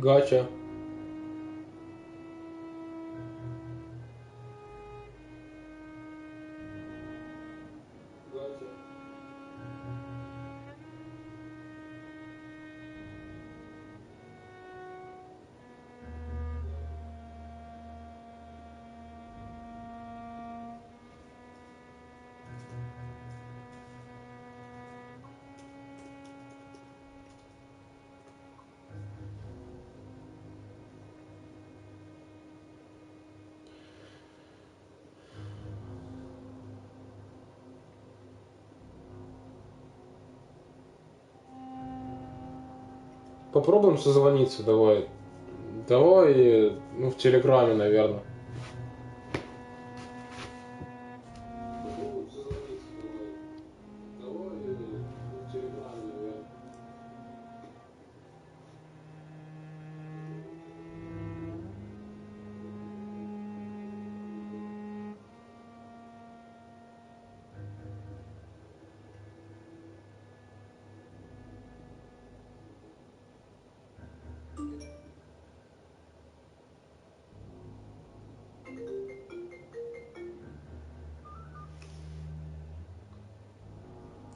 Гача. Попробуем созвониться, давай. Давай, ну, в Телеграме, наверное.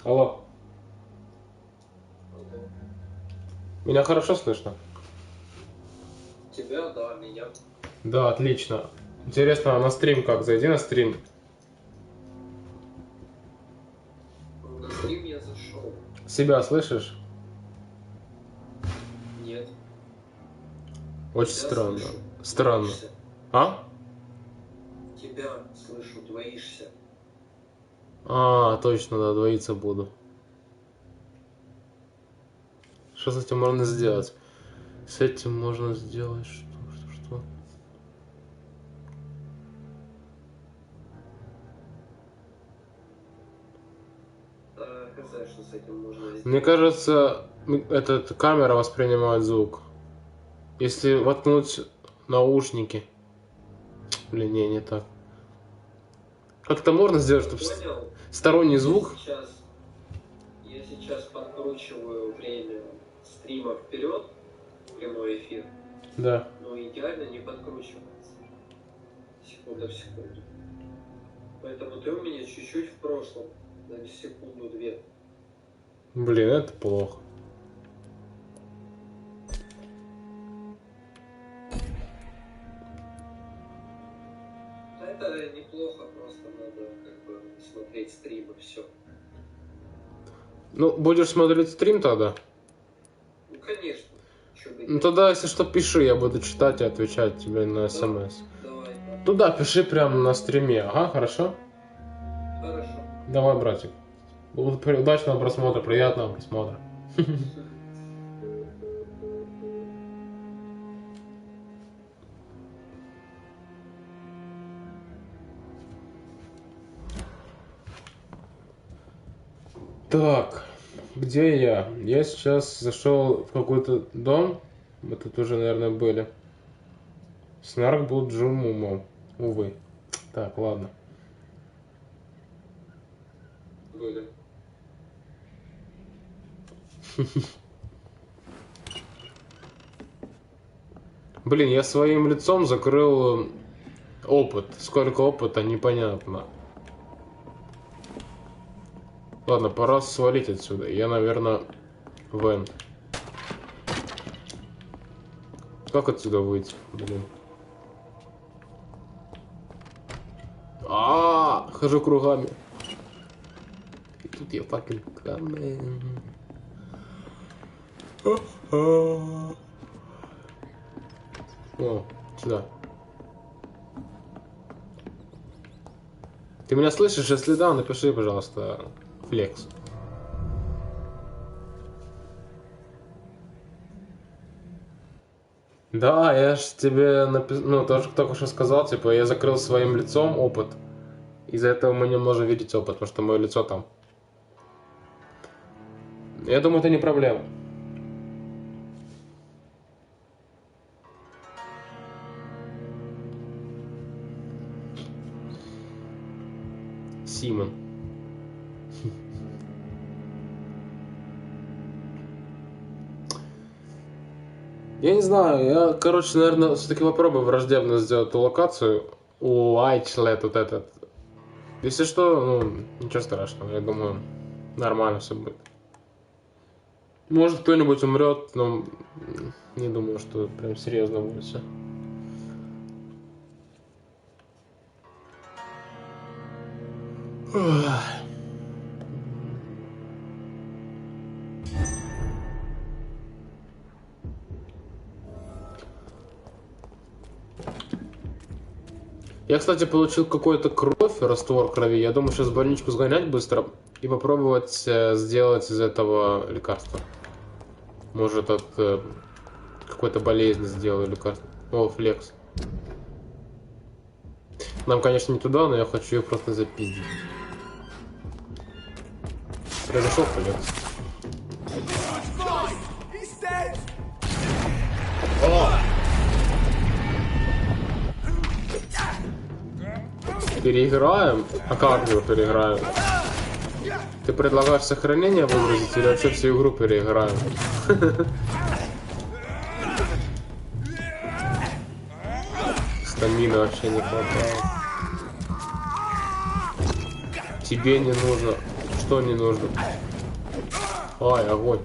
Алло. Меня хорошо слышно? Тебя, да, меня. Да, отлично. Интересно, а на стрим как? Зайди на стрим. На стрим я зашел. Себя слышишь? Нет. Очень Тебя странно. слышу. Странно. Двоишься. А? Тебя слышу, двоишься. А, точно, да, двоиться буду. Что с этим можно сделать? С этим можно сделать что? Хз, что с этим можно сделать? Мне кажется, этот камера воспринимает звук. Если воткнуть наушники. Блин, не так. Как-то можно сделать, чтобы Понял? сторонний звук. Я сейчас подкручиваю время стрима вперед, прямой эфир. Да. Но идеально не подкручивается. Секунда в секунду. Поэтому ты у меня чуть-чуть в прошлом. На секунду-две. Блин, это плохо. Это неплохо, просто надо как бы смотреть стримы, все. Ну, будешь смотреть стрим тогда? Ну, конечно. Ну, тогда, если что, пиши, я буду читать и отвечать тебе на смс. Давай. Туда пиши прямо на стриме, ага, хорошо? Хорошо. Давай, братик. Удачного просмотра, приятного просмотра. Так, где я? Я сейчас зашел в какой-то дом. Мы тут уже, наверное, были. Снарк был Джумумом. Увы. Так, ладно. Были. Блин, я своим лицом закрыл опыт. Сколько опыта, непонятно. Ладно, пора свалить отсюда. Я, наверное, Вен. Как отсюда выйти? Блин. Хожу кругами. И тут я факин камень. О, сюда. Ты меня слышишь? Если да, напиши, пожалуйста, флекс. Да, я ж тебе ну, тоже только что сказал, типа, я закрыл своим лицом опыт. Из-за этого мы не можем видеть опыт, потому что мое лицо там. Я думаю, это не проблема. Симон. Я не знаю, я, короче, наверное, все-таки попробую враждебно сделать эту локацию. Уайчлет вот этот. Если что, ну, ничего страшного, я думаю, нормально все будет. Может, кто-нибудь умрет, но не думаю, что прям серьезно будет все. Я, кстати, получил какой-то кровь, раствор крови. Я думаю, сейчас в больничку сгонять быстро и попробовать сделать из этого лекарство. Может, от какой-то болезни сделаю лекарство. О, флекс. Нам, конечно, не туда, но я хочу их просто запиздить. Произошел флекс. О! Переиграем? А как его переиграем? Ты предлагаешь сохранение выгрузить или вообще всю игру переиграем? Стамина вообще не хватает. Тебе не нужно. Что не нужно? Ай, огонь.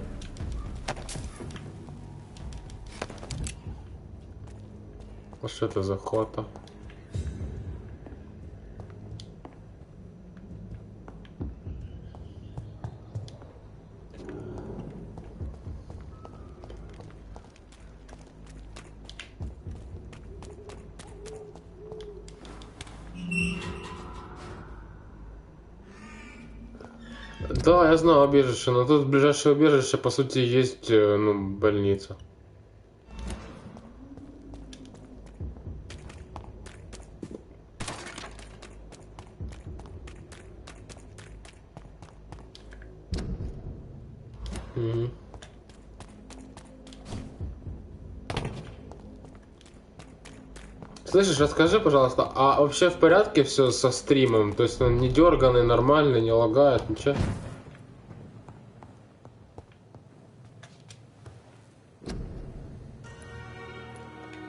А что это за охота? Да, я знаю убежище, но тут ближайшее убежище, по сути, есть, ну, больница. Угу. Слышишь, расскажи, пожалуйста, а вообще в порядке все со стримом? То есть он не дерганый, нормальный, не лагает, ничего?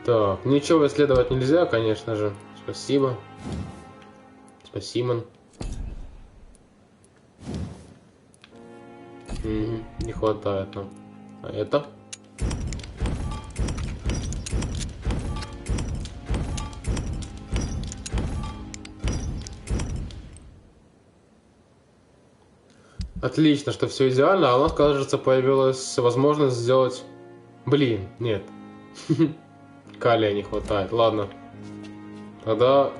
Так, ничего исследовать нельзя, конечно же. Спасибо. Спасибо. Угу, не хватает нам. А это? Отлично, что все идеально, а у нас, кажется, появилась возможность сделать... Блин, нет. Калия не хватает. Ладно. Тогда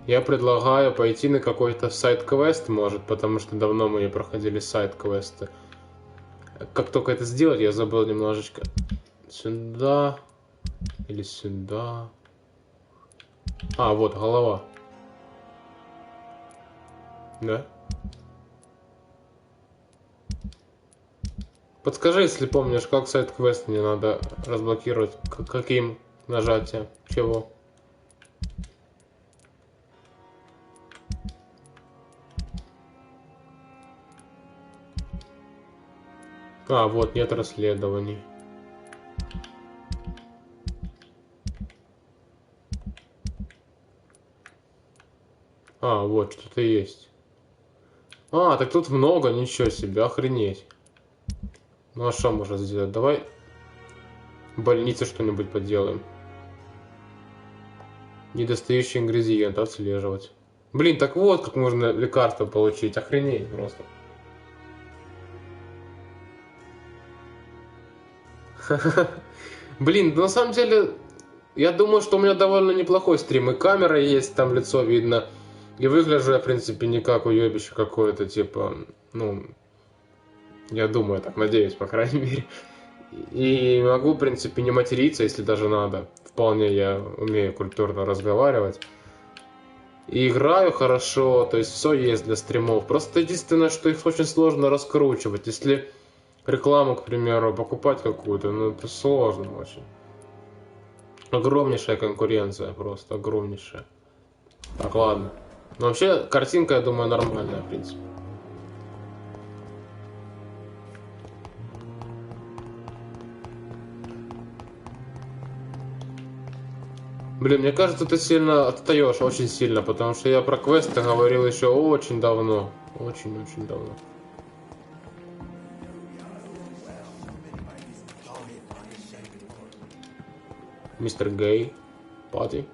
я предлагаю пойти на какой-то сайт-квест, может, потому что давно мы не проходили сайт-квесты. Как только это сделать, я забыл немножечко. Сюда. Или сюда. А, вот, голова. Да? Подскажи, если помнишь, как сайт-квест мне надо разблокировать, каким нажатием, чего? А, вот, нет расследований. А, вот, что-то есть. А, так тут много, ничего себе, охренеть. Ну а что можно сделать? Давай в больнице что-нибудь поделаем. Недостающий ингредиент отслеживать. Блин, так вот как можно лекарство получить. Охренеть просто. Блин, на самом деле, я думаю, что у меня довольно неплохой стрим. И камера есть, там лицо видно. И выгляжу я, в принципе, не как уебище какое-то, типа, ну... Я думаю, так надеюсь, по крайней мере. И могу, в принципе, не материться, если даже надо. Вполне я умею культурно разговаривать. И играю хорошо, то есть все есть для стримов. Просто единственное, что их очень сложно раскручивать. Если рекламу, к примеру, покупать какую-то, ну это сложно очень. Огромнейшая конкуренция, просто огромнейшая. Так, ладно. Но вообще, картинка, я думаю, нормальная, в принципе. Блин, мне кажется, ты сильно отстаешь, очень сильно, потому что я про квесты говорил еще очень давно. Очень-очень давно. Мистер Гей. Пати.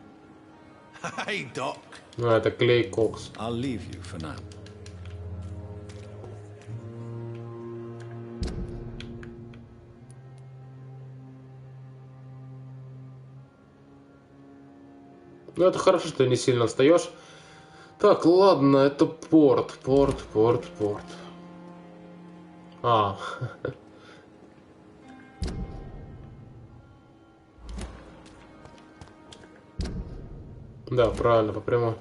Hey, Doc. Ну, это Клей Кокс. I'll leave you for now. Ну, это хорошо, что ты не сильно отстаешь. Так, ладно, это порт. А. Да, правильно, по прямой.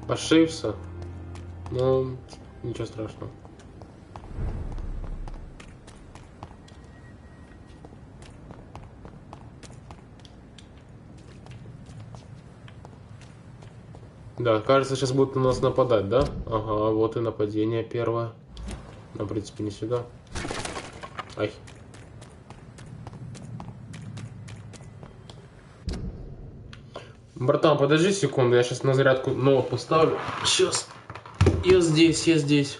Ошибся. Ну, ничего страшного. Да, кажется, сейчас будут на нас нападать, да? Ага, вот и нападение первое. Но, в принципе, не сюда. Ай. Братан, подожди секунду, я сейчас на зарядку ноут поставлю. Сейчас. Я здесь.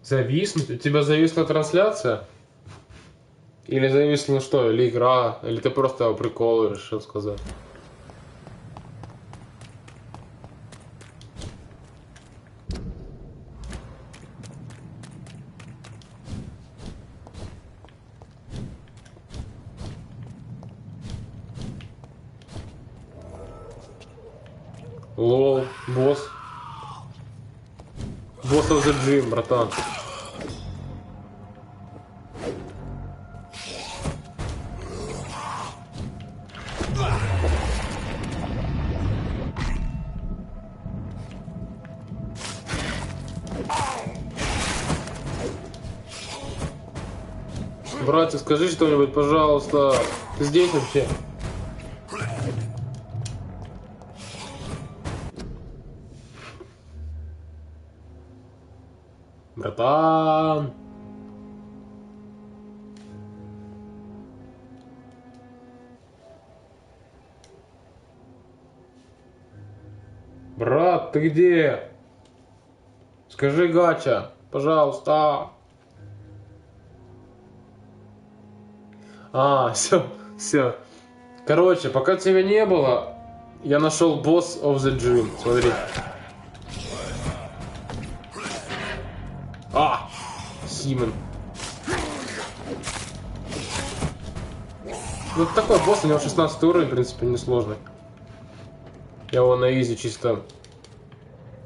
Зависнуть? У тебя зависла трансляция? Или зависла что? Или игра? Или ты просто прикол решил сказать? Лол, босс. Босс of the gym, братан. Братья, скажи что-нибудь, пожалуйста. Ты здесь вообще? Братан. Брат, ты где? Скажи, гача, пожалуйста. А, все. Короче, пока тебя не было, я нашел босс of the gym. Смотри. А! Симон. Ну, такой босс, у него 16 уровень, в принципе, несложный. Я его на изи чисто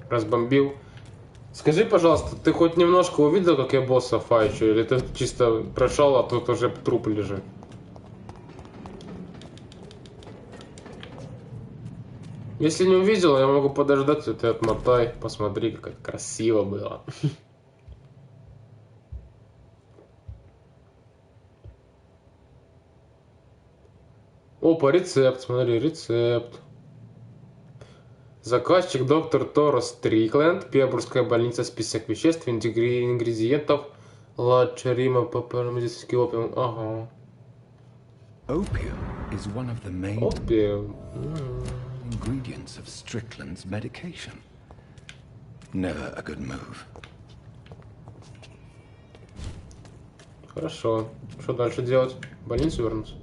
разбомбил. Скажи, пожалуйста, ты хоть немножко увидел, как я босса файчу? Или ты чисто прошел, а тут уже труп лежит? Если не увидел, я могу подождать, ты отмотай, посмотри, как это красиво было. Опа, рецепт, смотри, рецепт. Заказчик доктор Торос Стрикленд, Пебурская больница, список веществ, ингредиентов, лачарима, медицинский опиум, ага. Opium is one of the main Опиум. ingredients of Strickland's medication. Never a good move. Хорошо. Что дальше делать? В больницу вернуться?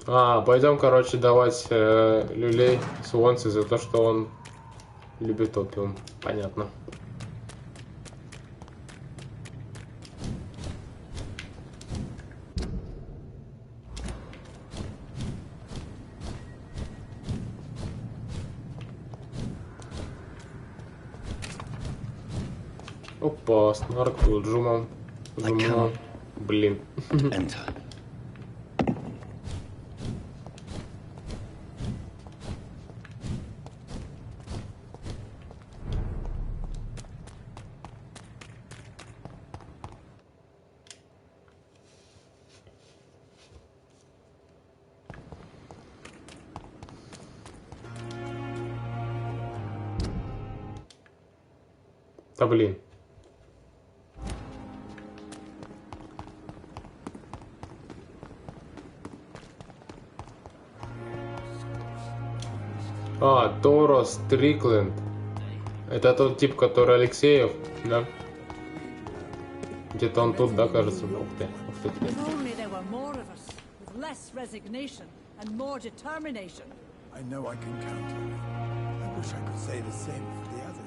А, пойдем, короче, давать люлей Суонси за то, что он любит опиум. Понятно. Опа, снарк тут, жумом. Блин. Enter. Да блин. А, Торо Стрикленд. Это тот тип, который Алексеев, да? Где-то он тут, да, кажется? Ух ты, ух ты. I know I can count on you. I wish I could say the same for the others.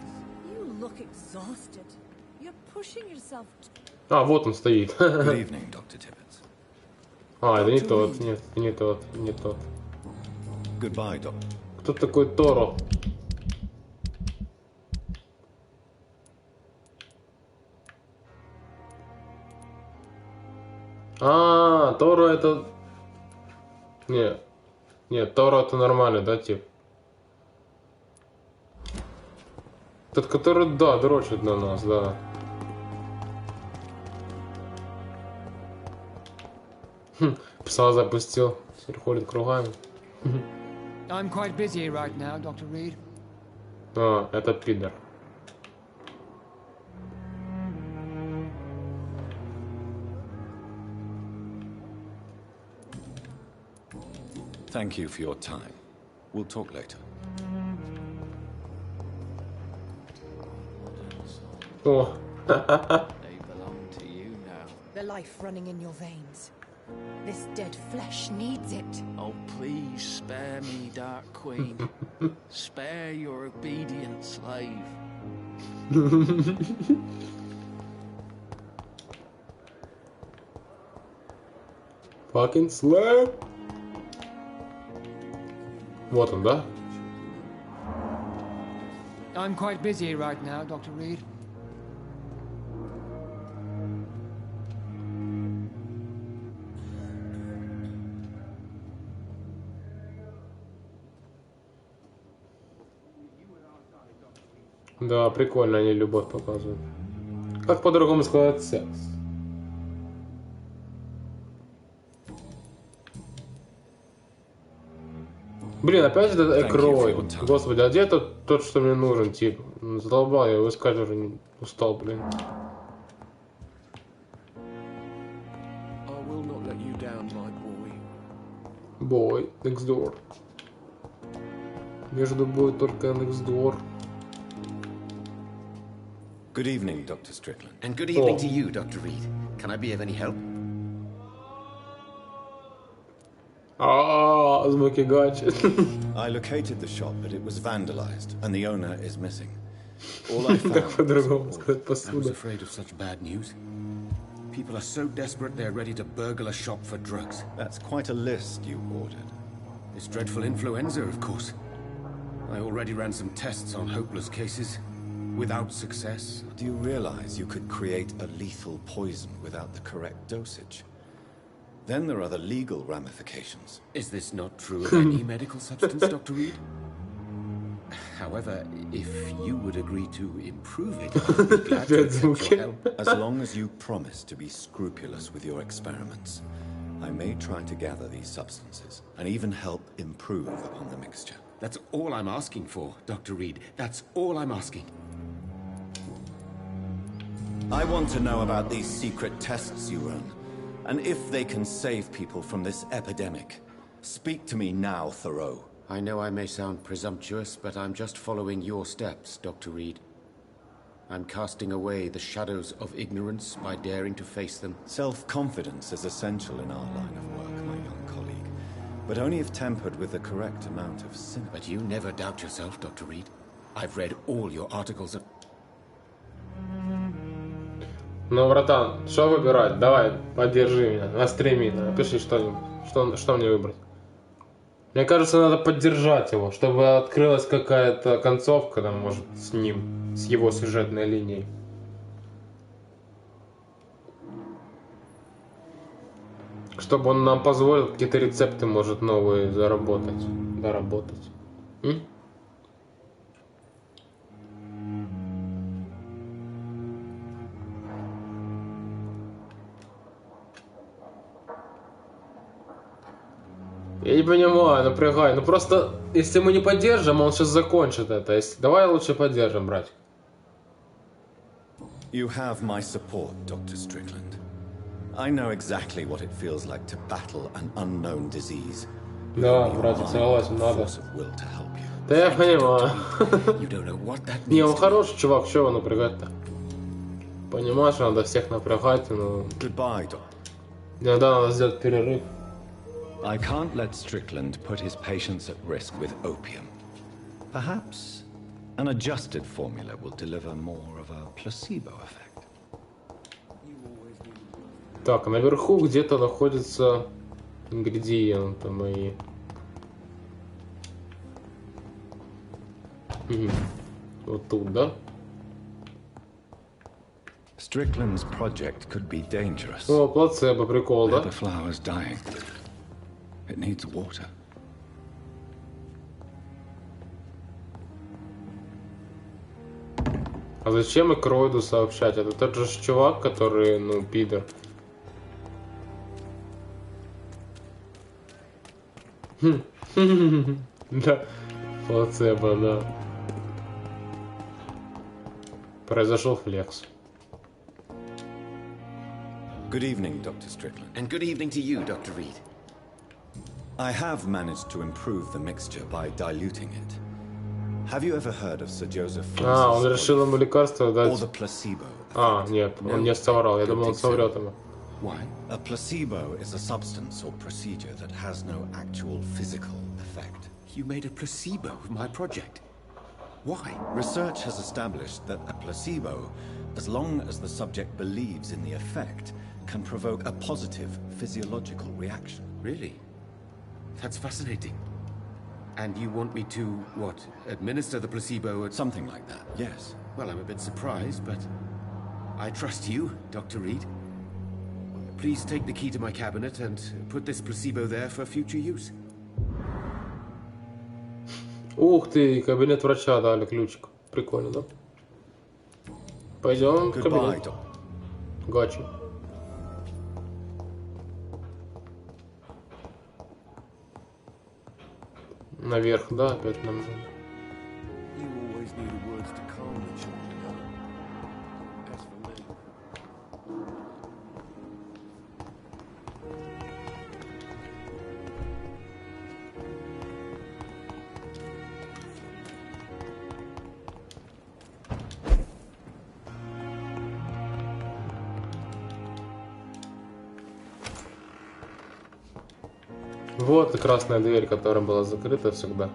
You look exhausted. You're pushing yourself. А, вот он стоит. Good evening, Dr. Tibbets. А, это не тот, нет, не тот, не тот. Goodbye, Doctor. Кто такой Торо? А, Торо это... Нет. Нет, Торо это нормальный, да, тип? Тот, который, да, дрочит на нас, да. Пса запустил. Теперь ходит кругами. I'm quite busy right now, Dr. Reed. А, это пидор. Thank you for your time. We'll talk later. О. They belong to you now. The life running in your veins. This dead flesh needs it. Oh, please spare me, Dark Queen. Spare your obedient slave. Fucking slap. Вот он, да? I'm quite busy right now, Dr. Reed. Да, прикольно они любовь показывают. Как по-другому сказать секс? Блин, опять этот экрой. Господи, а где тот, что мне нужен, тип? Задолбал, я его искать уже устал, блин. I will not let you down, my boy. Boy, next door. Между бой только next door. Good evening, Dr. Strickland. And good evening to you, Dr. Reed. Can I be of any help? Ah, звуки гачи. I located the shop, but it was vandalized, and the owner is missing. All I Как found по-другому сказать I was посуда. afraid of such bad news. People are so desperate they're ready to burgle a shop for drugs. That's quite a list you ordered. This dreadful influenza, of course. I already ran some tests on hopeless cases. Without success. Do you realize you could create a lethal poison without the correct dosage? Then there are the legal ramifications. Is this not true of any medical substance, Dr. Reed? However, if you would agree to improve it, I'd be glad to accept your help. As long as you promise to be scrupulous with your experiments, I may try to gather these substances and even help improve upon the mixture. That's all I'm asking for, Dr. Reed. That's all I'm asking. I want to know about these secret tests you run, and if they can save people from this epidemic. Speak to me now, Thoreau. I know I may sound presumptuous, but I'm just following your steps, Dr. Reed. I'm casting away the shadows of ignorance by daring to face them. Self-confidence is essential in our line of work, my young colleague, but only if tempered with the correct amount of sympathy. But you never doubt yourself, Dr. Reed. I've read all your articles of... Ну, братан, что выбирать? Давай, поддержи меня, на стриме, напиши что-нибудь, что мне выбрать. Мне кажется, надо поддержать его, чтобы открылась какая-то концовка, там, может, с ним, с его сюжетной линией. Чтобы он нам позволил какие-то рецепты, может, новые доработать. М? Я не понимаю, напрягай. Ну просто, если мы не поддержим, он сейчас закончит это. Давай лучше поддержим, братик. You have my support, Dr. Strickland. I know exactly what it feels like to battle an unknown disease. Да, братик, согласен, надо. Force of will to help you. Да я понимаю. You don't know what that Не, means он to me. хороший чувак, чего его напрягать-то? Понимаешь, надо всех напрягать, но Goodbye, Doc. иногда надо сделать перерыв. I can't let Strickland put his patients at risk with opium. Perhaps an adjusted formula will deliver more of a placebo effect. Так, наверху где-то находятся ингредиенты мои. Вот тут, да? Strickland's project could be dangerous. О, плацебо, прикол, The да? flower's dying. It needs water. А зачем Экроиду сообщать? Это тот же чувак, который, ну, пидор. Да, плацебо, да. Произошел флекс. Good evening, Dr. Strickland. And good evening to you, Dr. Reed. I have managed to improve the mixture by diluting it. Have you ever heard of Sir Joseph А, он Francis решил ему лекарство or дать. the placebo? А, нет, он не соврал. Я думал, он соврет ему. Why? A placebo is a substance or procedure that has no actual physical effect. You made a placebo of my project. Why? Research has established that a placebo, as long as the subject believes in the effect, can provoke a positive physiological reaction. Really? That's fascinating. And you want me to, what, administer the placebo at... Something like that, yes. Well, I'm a bit surprised, but I trust you, Dr. Reed. Please take the key to my cabinet and put this placebo there for future use. Ух ты, кабинет врача дали ключик. Прикольно, да? Пойдем в Goodbye, кабинет. Doc. Гачи. Наверх, да, опять нам надо. You always need words to calm the children down. As for me. Вот и красная дверь, которая была закрыта всегда.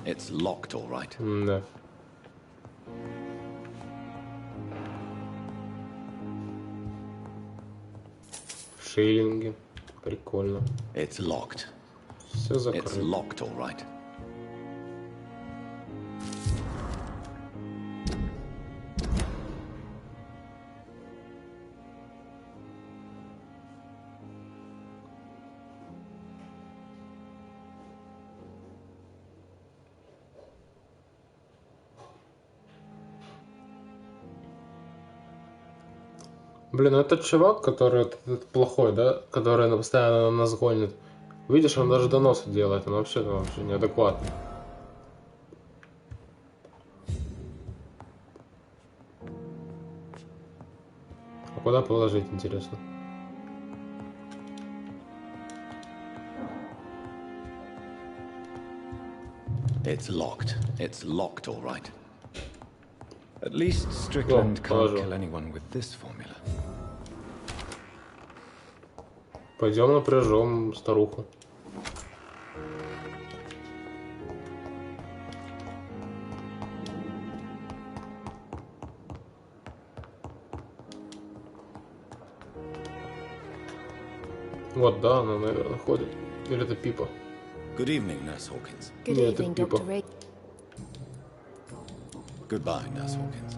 It's locked, all right. Да. Шиллинги. Прикольно. It's locked. Все It's закрыто. locked, all right. Блин, ну этот чувак, который этот плохой, да, который постоянно нас гонит. Видишь, он даже доносы делает, он вообще неадекватный. А куда положить, интересно? It's locked. It's locked, all right. At least Strickland can't положу. kill anyone with this formula. Пойдем напряжем старуху. Вот, да, она, наверное, ходит. Или это Пипа? Good evening, Nurse Hawkins. Good Yeah, the evening, people. Dr. Reed. Goodbye, Nurse Hawkins.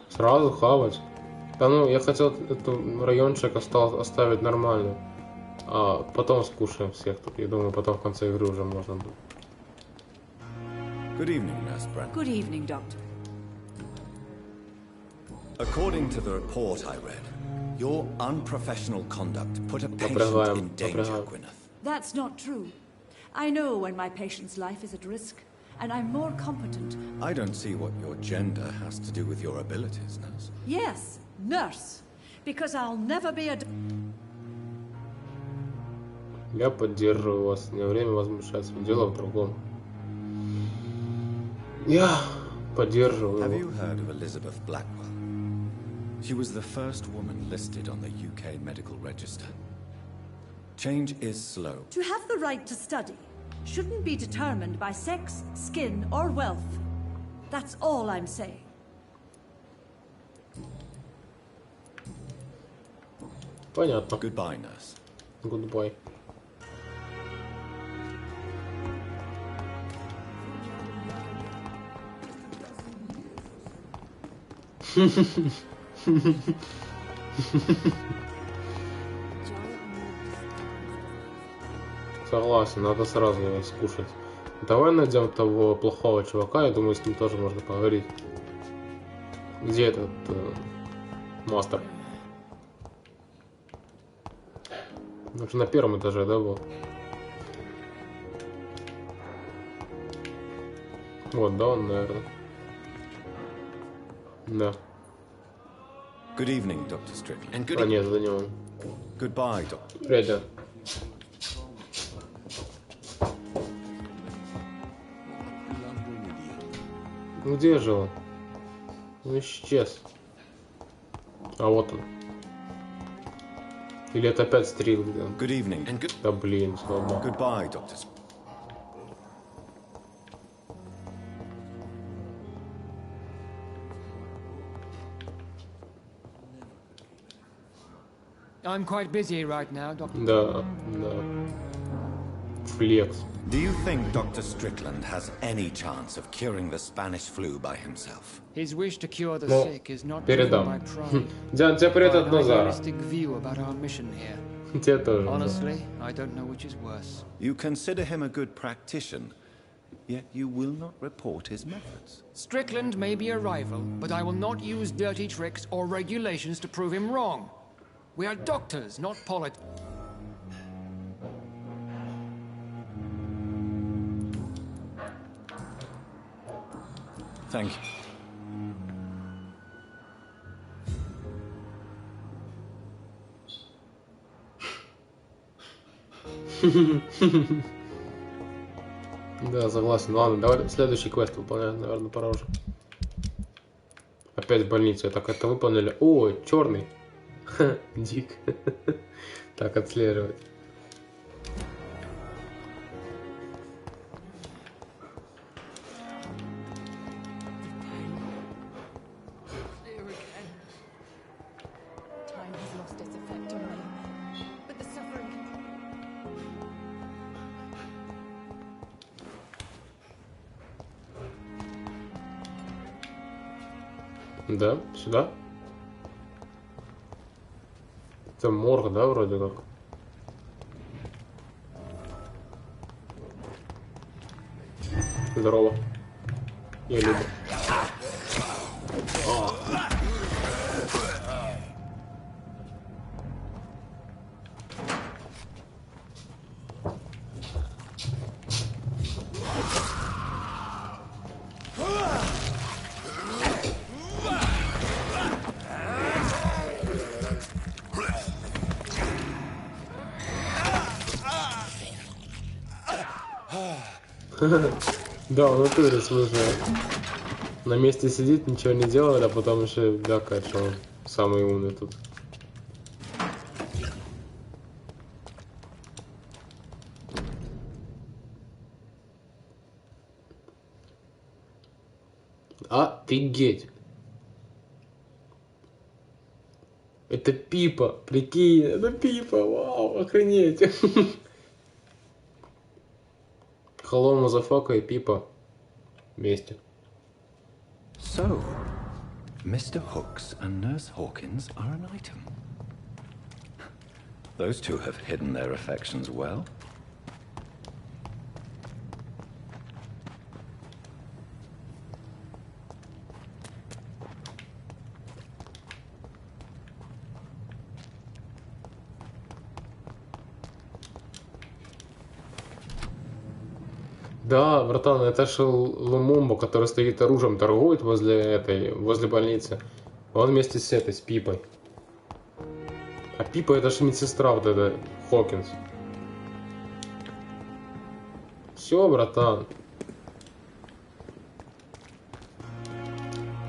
Сразу хавать. Да ну, я хотел эту райончик оставить нормально. А потом скушаем всех тут. Я думаю, потом в конце игры уже можно будет. Good evening, Nurse Brand. Good evening, Doctor. According to the report I read, your unprofessional conduct put a patient Напрягаем, in danger, напрягаем. Gwyneth. That's not true. I know when my patient's life is at risk, and I'm more competent. I don't see what your gender has to do with your abilities, nurse. Yes, nurse, because I'll never be a... Я поддерживаю вас. Не время возмущаться. Дело в другом. Я поддерживаю. Have you heard of Elizabeth Blackwell? She was the first woman listed on the UK medical register. Change is slow. To have the right to study shouldn't be determined by sex, skin, or wealth. That's all I'm saying. Понятно. Goodbye, nurse. Goodbye. Согласен, надо сразу его скушать. Давай найдем того плохого чувака, я думаю, с ним тоже можно поговорить. Где этот мастер? Он же на первом этаже, да, был? Вот, да, он, наверное. Да. Good evening, Dr. Strickland. А нет, за него. Goodbye, Doctor. Привет. Где же он? Он исчез. А вот он. Или это опять стрик? Good evening. Да блин, слава. Goodbye, Doctor. I'm quite busy right now, Doctor. Да, да. Флекс. Do you think Dr. Strickland has any chance of curing the Spanish flu by himself? His wish to cure the Ну, sick is not driven передам. by pride, Тебе привет but от an Назара. idealistic view about our mission here. Тебе тоже. Honestly, I don't know which is worse. You consider him a good practitioner, yet you will not report his methods. Strickland may be a rival, but I will not use dirty tricks or regulations to prove him wrong. We are doctors, not politics. Thank you. Да, согласен. Ладно, давай следующий квест выполнять, наверное, пора уже. Опять в больницу. Так, это выполнили. О, черный. Дик. Так, отслеживать. Time has lost its effect on me. But the suffering Да, сюда. Это морг, да, вроде как? Здорово. Я люблю. Да, он тоже слушает. На месте сидит, ничего не делает, а потом еще вякает, что он самый умный тут. Офигеть! Это Пипа, прикинь, это Пипа, вау, охренеть! Hello, motherfucker и Пипа вместе. So, Mr. Hooks and Nurse Hawkins are an item. Those two have hidden their affections well. Да, Да, братан, это же Лумумба, который стоит оружием, торгует возле больницы. Он вместе с этой, с Пипой. А Пипа это же медсестра вот эта, Хокинс. Все, братан.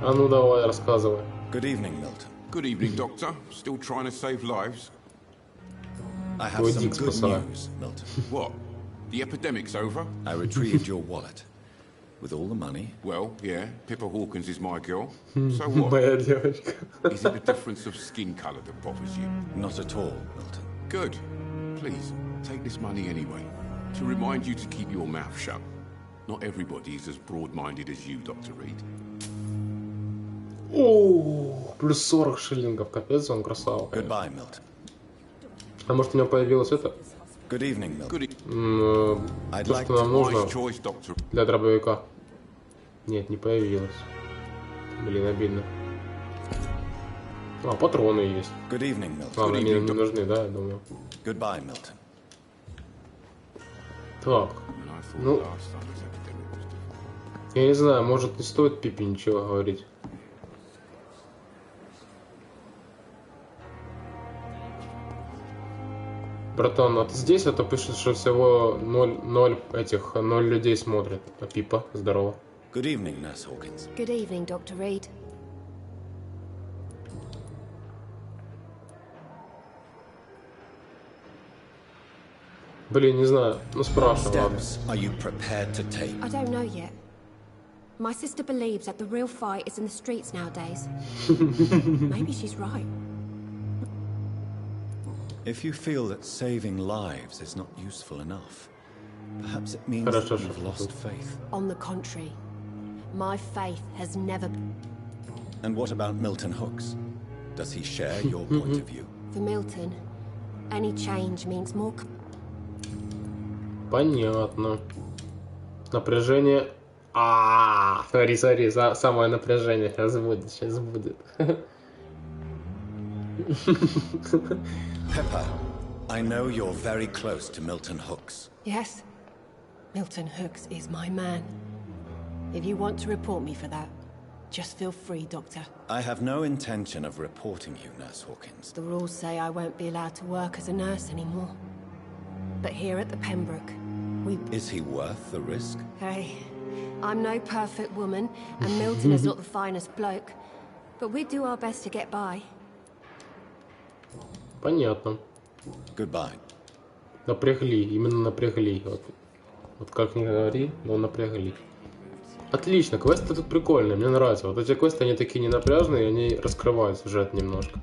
А ну давай, рассказывай. Good evening, Milton. Good evening, Doctor. Still trying to save lives? I have some good news, Milton. What? The epidemic's over? I retrieved your wallet. With all the money. Well, yeah, Pippa Hawkins is my girl. So what? Моя девочка. Is it the difference of skin colour that bothers you? Not at all, Milton. Good. Please, take this money anyway. To remind you to keep your mouth shut. Not everybody is as broad-minded as you, Dr. Reed. О, плюс 40 шиллингов, капец, он красава. Goodbye, Milton. А может у него появилось это? Good evening, Milton. То, что нам нужно для дробовика. Нет, не появилось. Блин, обидно. А, патроны есть. Good evening, Milton. Ладно, они не нужны, да, я думаю. Goodbye, Milton. Так, ну... Я не знаю, может не стоит Пипе ничего говорить. Братан, а ты здесь, а то пишет, что всего 0 людей смотрит. А Пипа, здорово. Good evening, Nurse Hawkins. Good evening, Dr. Reed. Блин, не знаю, ну спрашивай, ладно. Are you prepared to take? I don't know yet. My sister believes that the real fight is in the streets nowadays. Maybe she's right. If you feel that saving lives is not useful enough, perhaps it means that you've lost faith. On the contrary, my faith has never... And what about Milton Hooks? Does he share your point of view? For Milton, any change means more... Понятно. Напряжение... Смотри, самое напряжение. Сейчас будет. Pepper, I know you're very close to Milton Hooks. Yes, Milton Hooks is my man. If you want to report me for that, just feel free, Doctor. I have no intention of reporting you, Nurse Hawkins. The rules say I won't be allowed to work as a nurse anymore. But here at the Pembroke, we... Is he worth the risk? Hey, I'm no perfect woman, and Milton is not the finest bloke. But we do our best to get by. Понятно. Goodbye. Напрягли, именно напрягли. Вот как ни говори, но напрягли. Отлично, квесты тут прикольные, мне нравятся. Вот эти квесты, они такие ненапряжные, они раскрывают сюжет немножко.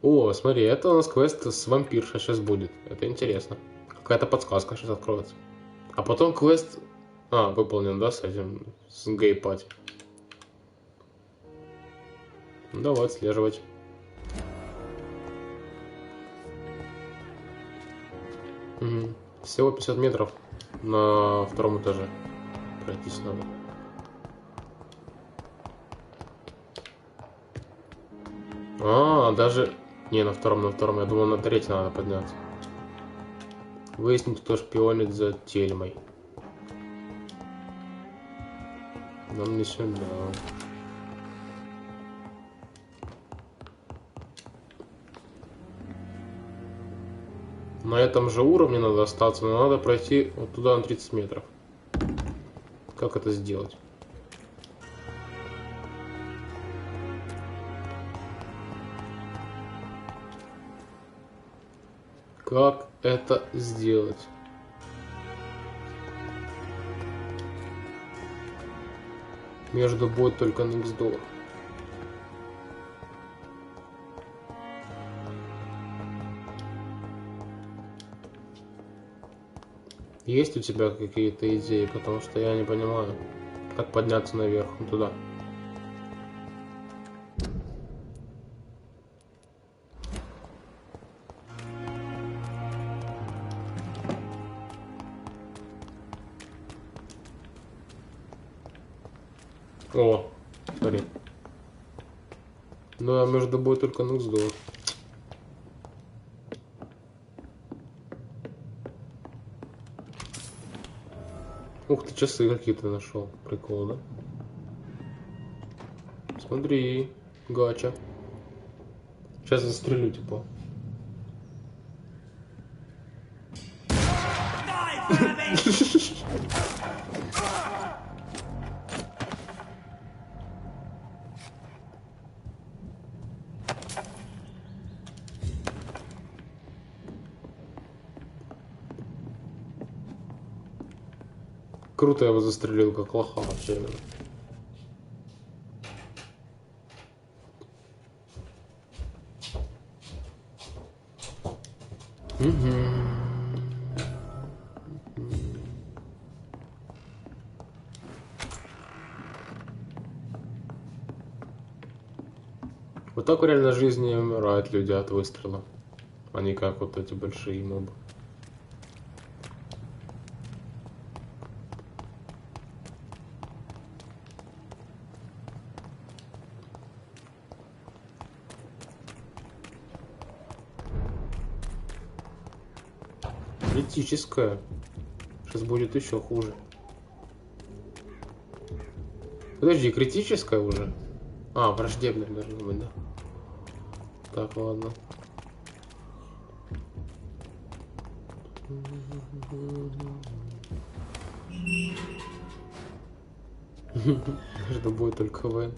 О, смотри, это у нас квест с вампиршей сейчас будет. Это интересно. Какая-то подсказка сейчас откроется. А потом квест... выполнен, да, с этим, с гей-пати. Давай отслеживать. Угу. Всего 50 метров на втором этаже. Пройтись надо. Даже... Не, на втором. Я думал, на третьем надо подняться. Выяснить, кто шпионит за Тельмой. Нам не сюда. На этом же уровне надо остаться, но надо пройти вот туда на 30 метров. Как это сделать? Как это сделать? Между будет только next door. Есть у тебя какие-то идеи? Потому что я не понимаю, как подняться наверх, туда. О, смотри. Ну, а между тобой только $0. Ух ты, часы какие-то нашел. Прикол, да? Смотри, гача. Сейчас застрелю, типа. Круто я его застрелил, как лоха вообще. Вот так в реальной жизни умирают люди от выстрела, а не как вот эти большие мобы. Критическая. Сейчас будет еще хуже. Подожди, критическая уже? А, враждебная должна быть, да? Так, ладно. Это будет только В.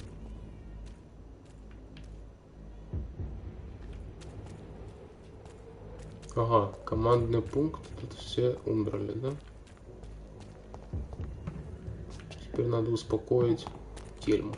Ага, командный пункт. Тут все умерли, да? Теперь надо успокоить тюрьму.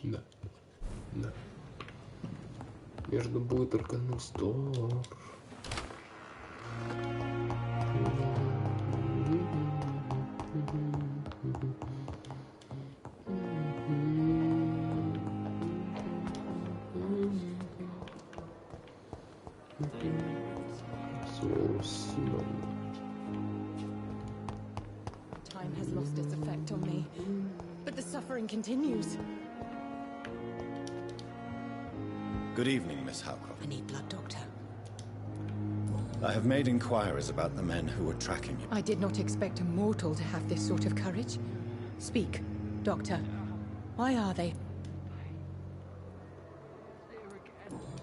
Да. Да. Между будет только $0. Time has lost its effect on me, but the suffering continues. Good evening, Miss Howcroft. I need blood, Doctor. I have made inquiries about the men who were tracking you. I did not expect a mortal to have this sort of courage. Speak, Doctor. Why are they?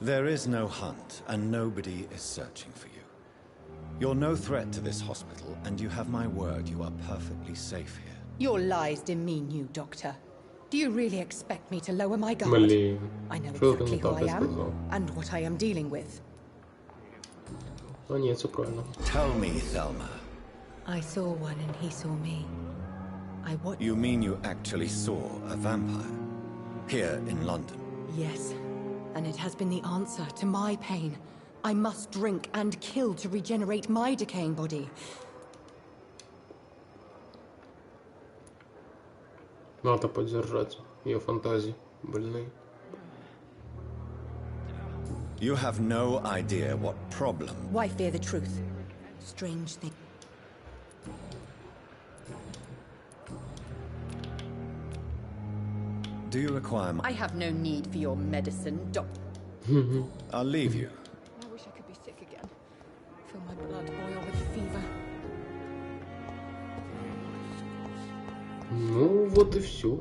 There is no hunt, and nobody is searching for you. You're no threat to this hospital, and you have my word you are perfectly safe here. Your lies demean you, Doctor. Do you really expect me to lower my guard? I know exactly who I am and what I am dealing with. Tell me, Thelma. I saw one and he saw me. You mean you actually saw a vampire? Here in London? Yes. And it has been the answer to my pain. I must drink and kill to regenerate my decaying body. Надо поддержать ее фантазии больные. You have no idea what problem. Why fear the truth? Strange thing. Do you require I have no need for your medicine, Doctor. I'll leave you. I wish I could be sick again. Feel my blood boil with fever. Ну вот и все.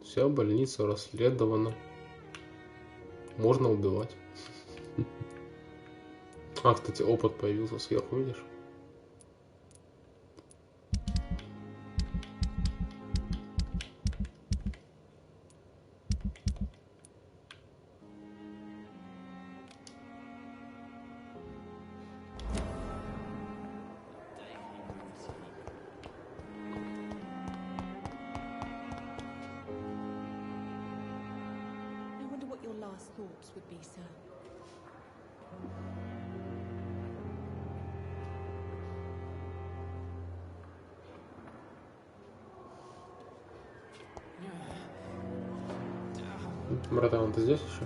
Вся больница расследована. Можно убивать. А, кстати, опыт появился сверху, видишь? last thoughts would be, sir. Братан, ты здесь еще?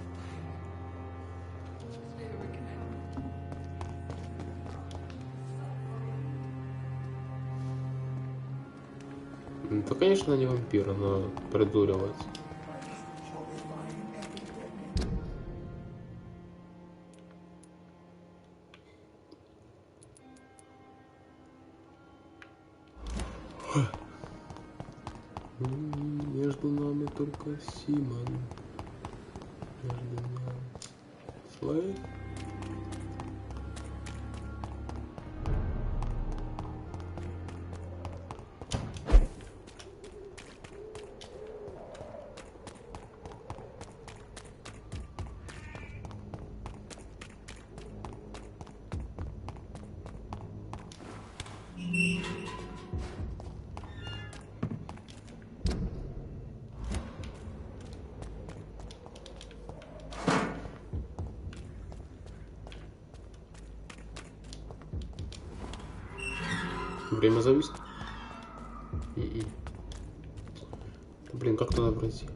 Ну, то, конечно, не вампир, но придуривается. Между нами только Симон. Между нами. Слэй. Время зависит. Блин, как туда пройти?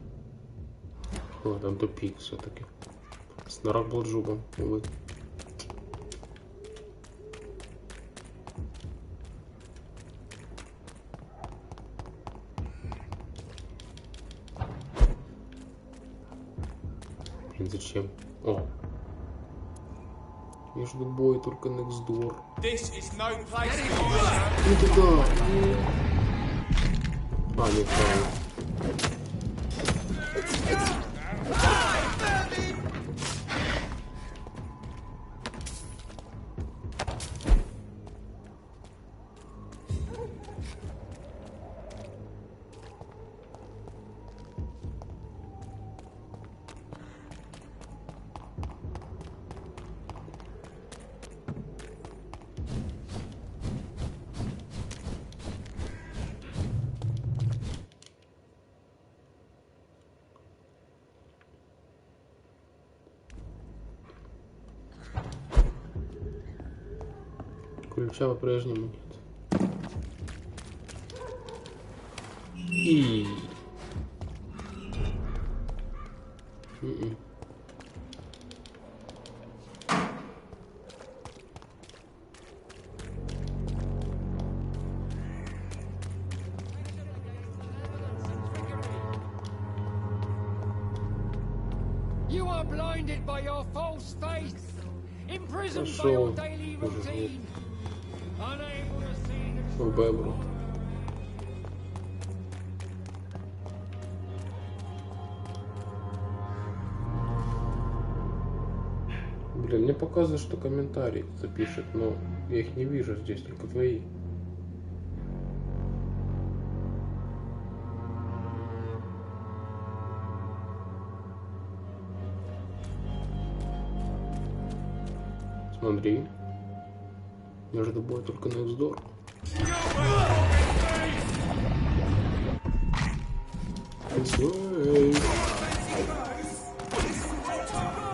О, там тупик все-таки. Снарок был джубом, увы. Блин, зачем? О! Между бой только next door. Не туда. А, не правильно. Ключа по-прежнему нет. И... You are blinded by your false faith, imprisoned by your daily routine, unable to see the truth. Блин, мне показывает, что комментарии кто-то пишет, но я их не вижу здесь, только твои. Смотри. Между бой только next door.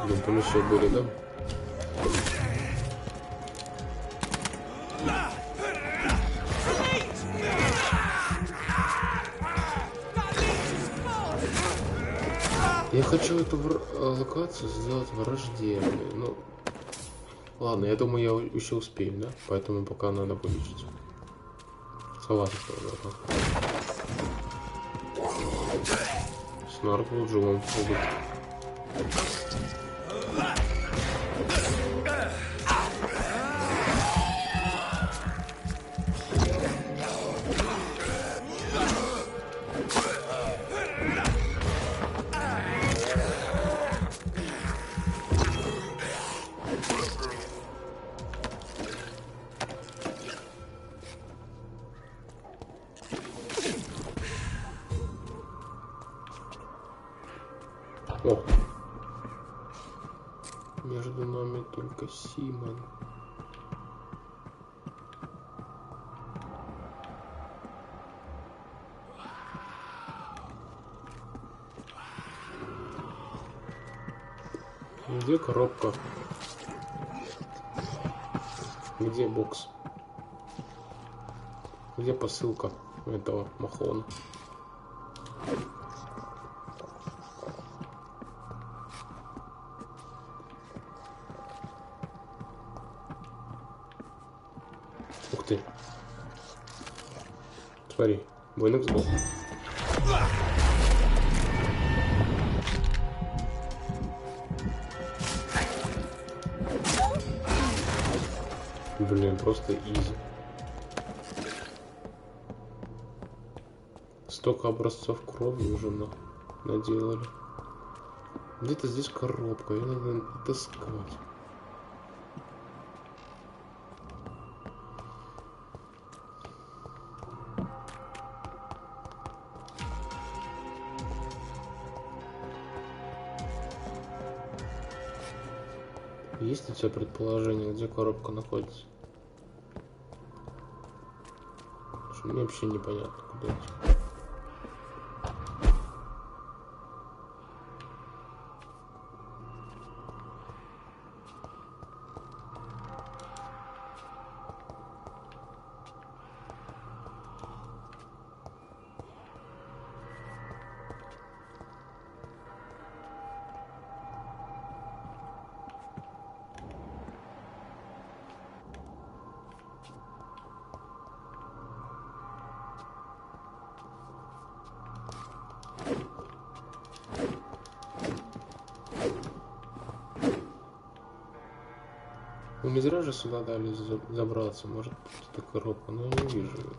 Блин, там еще были, да? Я хочу эту локацию сделать враждебной, ну... Ладно, я думаю, я еще успею, да? Поэтому пока надо вылечить. Согласен с тобой, братан. Снарк был живым. О. Между нами только Симон. Где коробка? Где бокс? Где посылка этого махона? Ух ты. Смотри, бойник сдох. Блин, просто изи. Столько образцов крови уже наделали. Где-то здесь коробка, ее надо таскать. Есть у тебя предположение, где коробка находится? Потому что мне вообще непонятно, куда идти. Ну не зря же сюда дали забраться, может это коробка, но я не вижу ее.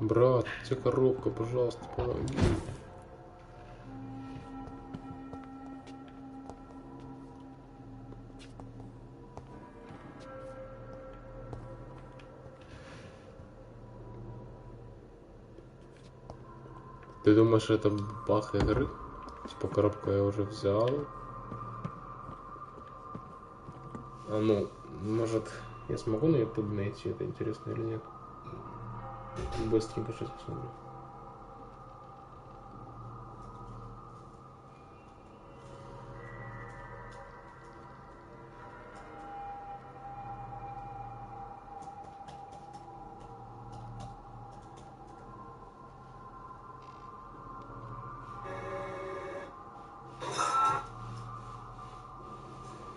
Брат, где коробка, пожалуйста, помоги. Ты думаешь, это баг игры? Типа коробку я уже взял. А ну, может, я смогу на YouTube найти, это интересно или нет? Быстренько сейчас посмотрю.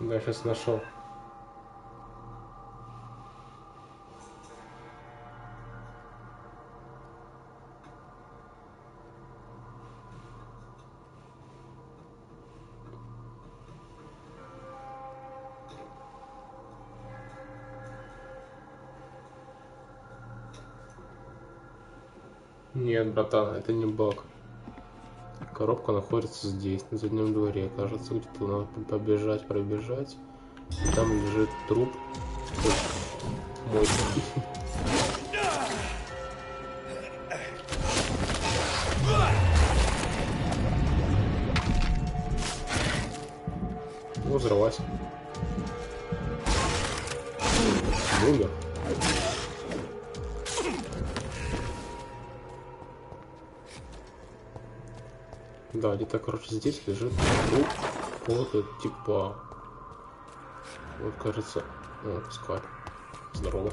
Да, сейчас нашел. Нет, братан, это не баг. Коробка находится здесь, на заднем дворе. Кажется, где-то надо побежать, пробежать. И там лежит труп. Мой. Ну, взорвайся. Умер. Да, где-то, короче, здесь лежит труп какого-то типа. Вот, кажется... О, скаль. Здорово.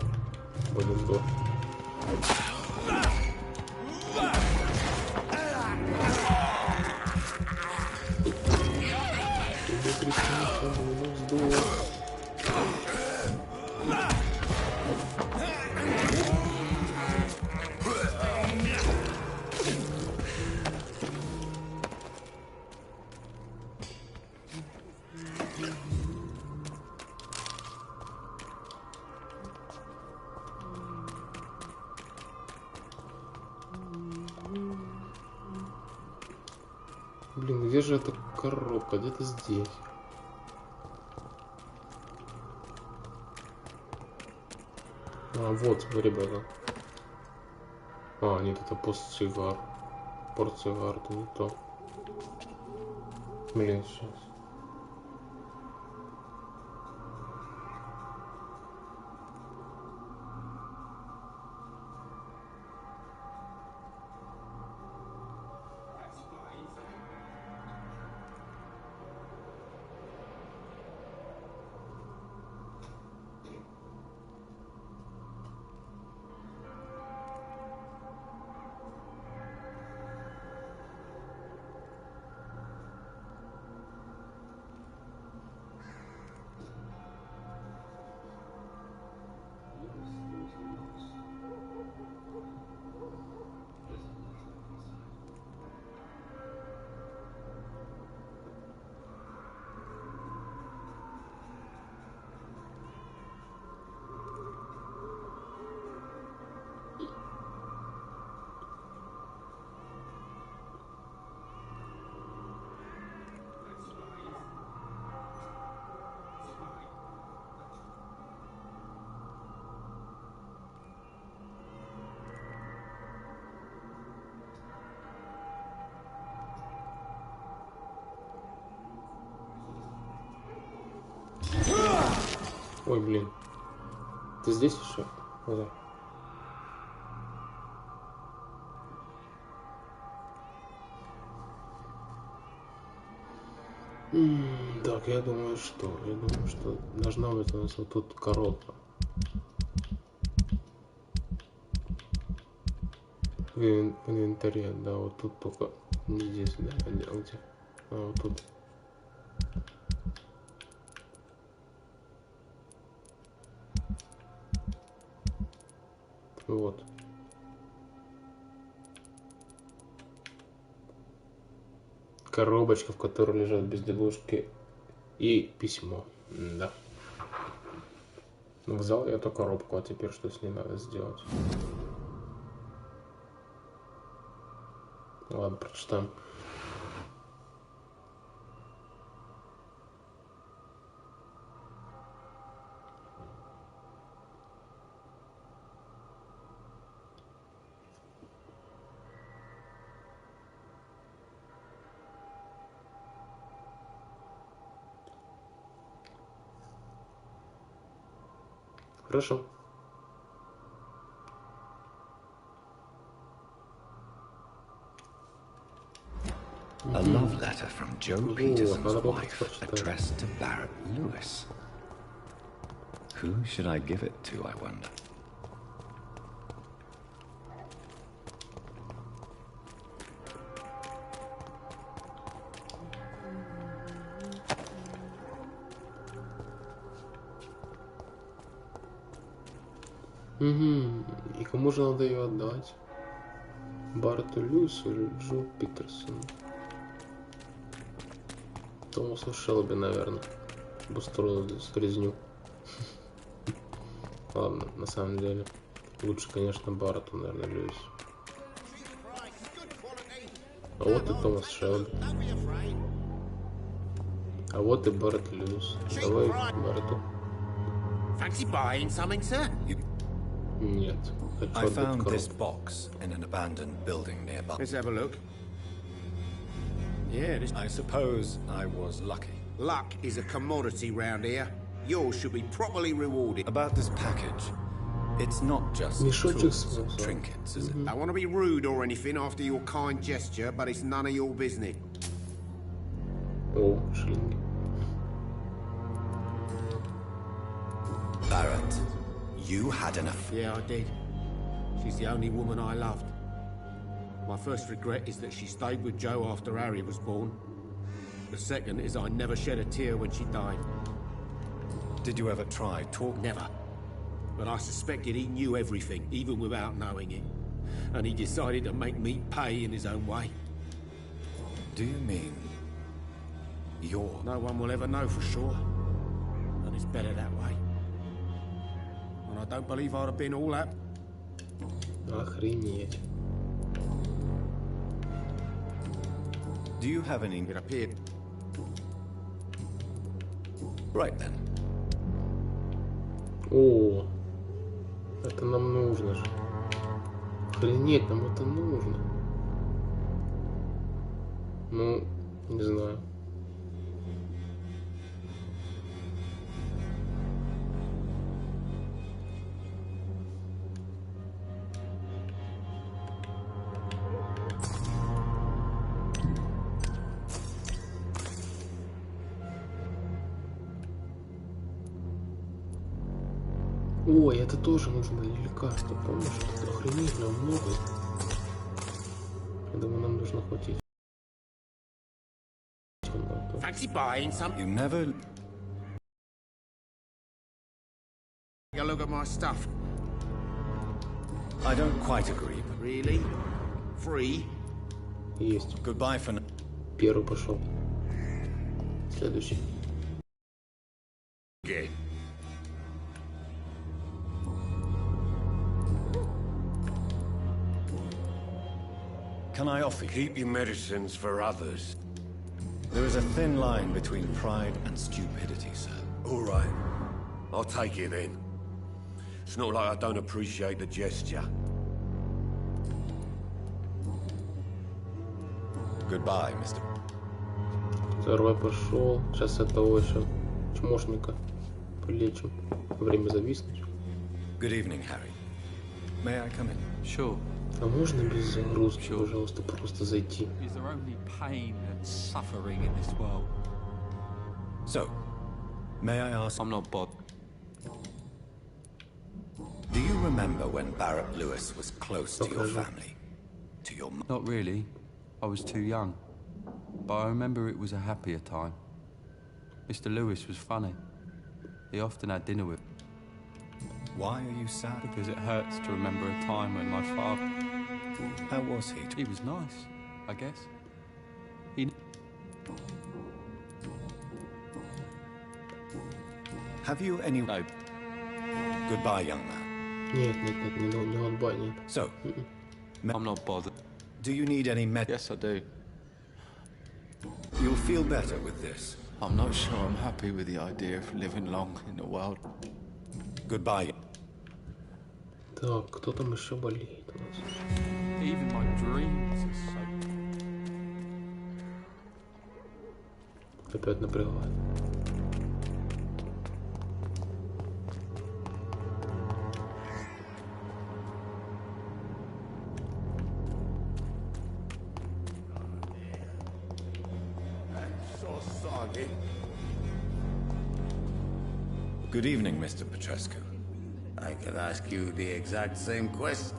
Пойдем сдох. Блин, где же эта коробка? Где-то здесь. А, вот, смотри, ребята. А, нет, это постсигар. Портсигар, это не то. Блин, сейчас. Ой, блин. Ты здесь еще? Да. Так, я думаю, что должна быть у нас вот тут коробка. В инвентаре, да, вот тут только не здесь, да, а где? А вот тут. Вот. Коробочка, в которой лежат безделушки и письмо. Да. Взял я эту коробку, а теперь что с ней надо сделать? Ладно, прочитаем. Хорошо. A love letter from Joe Peterson's wife, addressed to Barrett Lewis. Who should I give it to, I wonder? И кому же надо ее отдать? Барретту Льюису или Джо Питерсону? Томасу Шелби, наверное. Устроил здесь резню. Ладно, на самом деле. Лучше, конечно, Барретту, наверное, Льюису. А вот и Томас Шелби. А вот и Барретт Льюис. Давай Барретту. Нет. I found this box in an abandoned building nearby. Let's have a look. Yeah, I suppose I was lucky. Luck is a commodity round here. Yours should be properly rewarded. About this package, it's not just tools or trinkets, is it? I want to be rude or anything after your kind gesture, but it's none of your business. Oh, шиллинги. Barrett, you had enough. Yeah, I did. She's the only woman I loved. My first regret is that she stayed with Joe after Harry was born. The second is I never shed a tear when she died. Did you ever try talking? Never. But I suspected he knew everything, even without knowing it. And he decided to make me pay in his own way. Do you mean you're... No one will ever know for sure. And it's better that way. And I don't believe I'd have been all that. Охренеть. Do you have any... It appeared. Right then. О, это нам нужно же. Охренеть, нам это нужно. Ну, не знаю. Ой, это тоже нужно для лекарства, помнишь? Это охренительно много. Я думаю, нам нужно хватить. Fancy buying some? You never... Take a look at my stuff. I don't quite agree. Really? Free? Есть. Goodbye for now. Первый пошел. Следующий. Okay. Can I offer you? Keep your medicines for others. There is a thin line between pride and stupidity, sir. All right. I'll take it then. It's not like I don't appreciate the gesture. Goodbye, Mr. Второй пошел. Сейчас этого еще чмошника Полечим. Время зависнуть. Good evening, Harry. May I come in? Sure. А можно без загрузки, пожалуйста, просто зайти? Is there only pain and suffering in this world? So, may I ask? I'm not bothered. Do you remember when Barrett Lewis was close to your family? To your mother? Not really. I was too young. But I remember it was a happier time. Mr. Lewis was funny. He often had dinner with. Why are you sad? Because it hurts to remember a time when my father... How was he? He was nice, I guess. He... Have you any... No. Goodbye, young man. Нет, не goodbye, нет. So, I'm not bothered. do you need any med... Yes, I do. You'll feel better with this. I'm not sure I'm happy with the idea of living long in the world. Goodbye. Так, кто там еще болеет у нас? Even my dreams are so... Опять напрягает. Good evening, Mr. Petrescu. I can ask you the exact same question.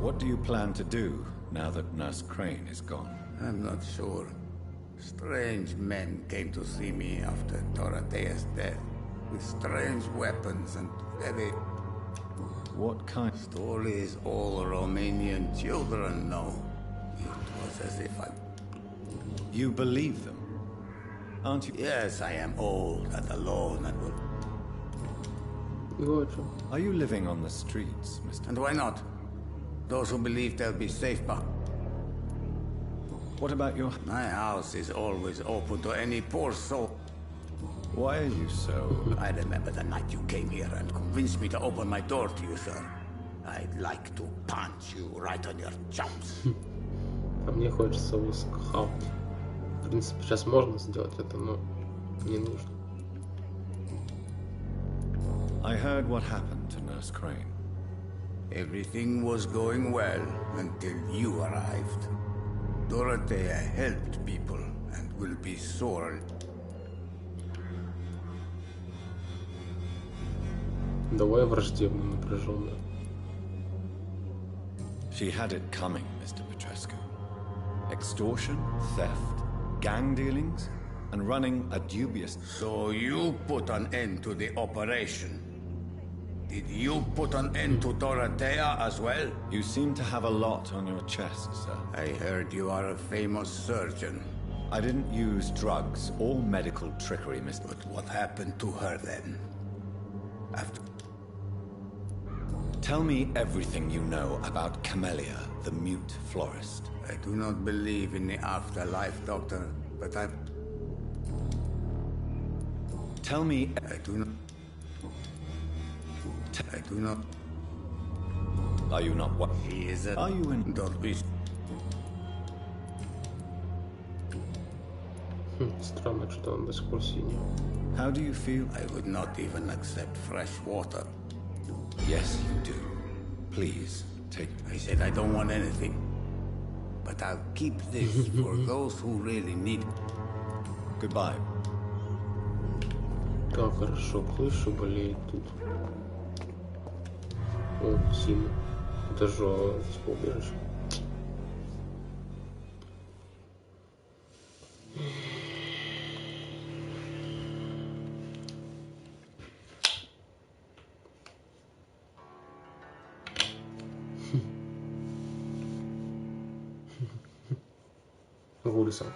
What do you plan to do now that Nurse Crane is gone? I'm not sure. Strange men came to see me after Dorothea's death, with strange weapons and very... What kind? Stories all Romanian children know. It was as if I... You believe them? Aren't you? Yes, I am old and alone and will... Are you living on the streets, Mr. And why not? Those who believe they'll be safe back. What about your... My house is always open to any poor soul. Why are you so... I remember the night you came here and convinced me to open my door to you, sir. I'd like to punch you right on your chops. А мне хочется вас хавать. В принципе, сейчас можно сделать это, но не нужно. I heard what happened to Nurse Crane. Everything was going well until you arrived. Dorothea helped people and will be sorely. Давай враждебно, напряженно. She had it coming, Mr. Petrescu. Extortion, theft, gang dealings, and running a dubious... So you put an end to the operation. Did you put an end to Dorothea as well? You seem to have a lot on your chest, sir. I heard you are a famous surgeon. I didn't use drugs or medical trickery, Mr. But what happened to her then? After... Tell me everything you know about Camellia, the mute florist. I do not believe in the afterlife, Doctor, but I... Tell me... I do not... I do not... Are you not what? He is a... Are you in... Don't be... Странно, что он до сих пор синий. How do you feel? I would not even accept fresh water. Yes, you do. Please, take... I said I don't want anything. But I'll keep this for those who really need it. Goodbye. Так, хорошо, крыша болеет тут. О, Сима. Это же здесь побежишь. Гульсон.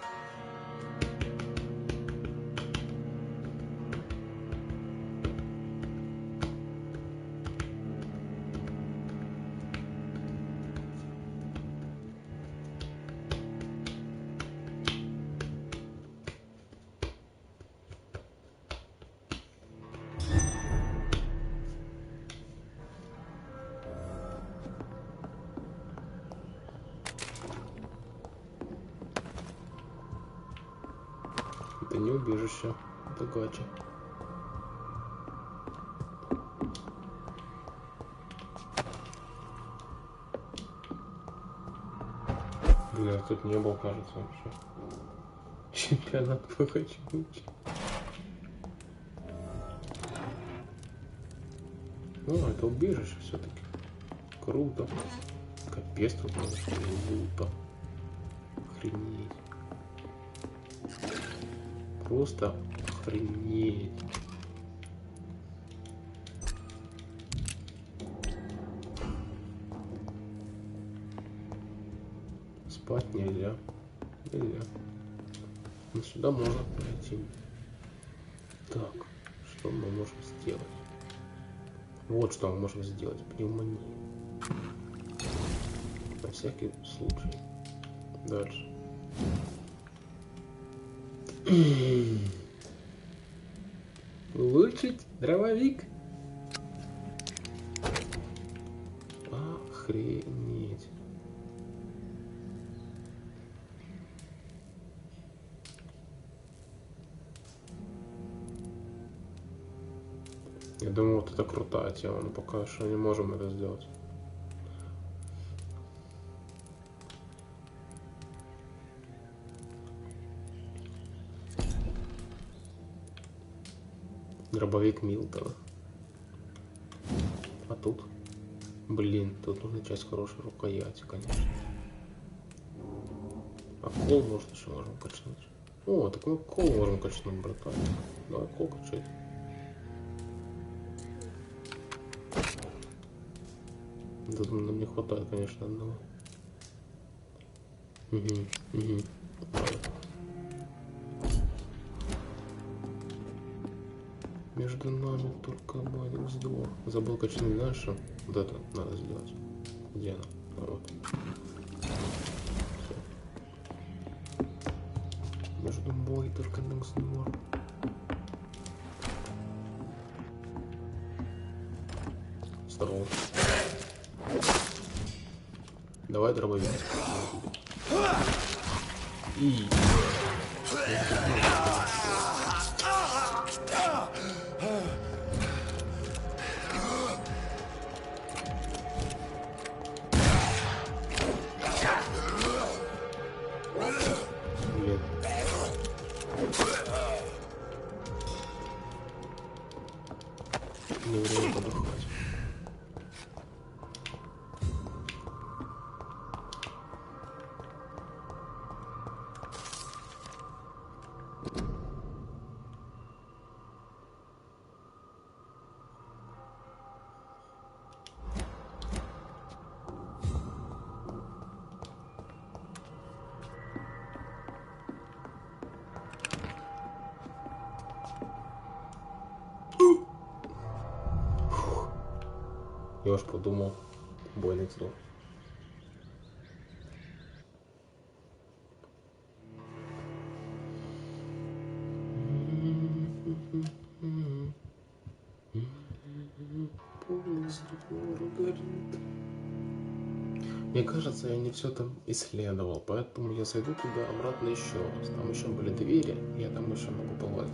Это не убежище. Это гача. Бля, тут не был, кажется, вообще. Чемпионат по хачу. О, это убежище все-таки. Круто. Капец, тут надо круто. Охренеть. Просто охренеть. Спать нельзя. Нельзя. Но сюда можно пройти. Так, что мы можем сделать? Вот что мы можем сделать. Пневмония. На всякий случай. Дальше. Улучшить дробовик. Охренеть. Я думаю, вот это крутая тема, но пока что не можем это сделать. Дробовик Милтона. А тут? Блин, тут нужна часть хорошей рукояти, конечно. А кол, может, еще можем качнуть. О, так мы кол можем качнуть, братан. Давай кол качать. Тут нам не хватает, конечно, одного. Угу. Между нами только маленький вздох. Забыл качнуть нашу. Вот это надо сделать. Где она? А вот. Всё. Между мной только один вздох. Здорово. Давай дробовик. И... Не время подохнуть. Я уж подумал, бой next door. Мне кажется, я не все там исследовал, поэтому я зайду туда обратно еще раз. Там еще были двери, и я там еще могу полазить.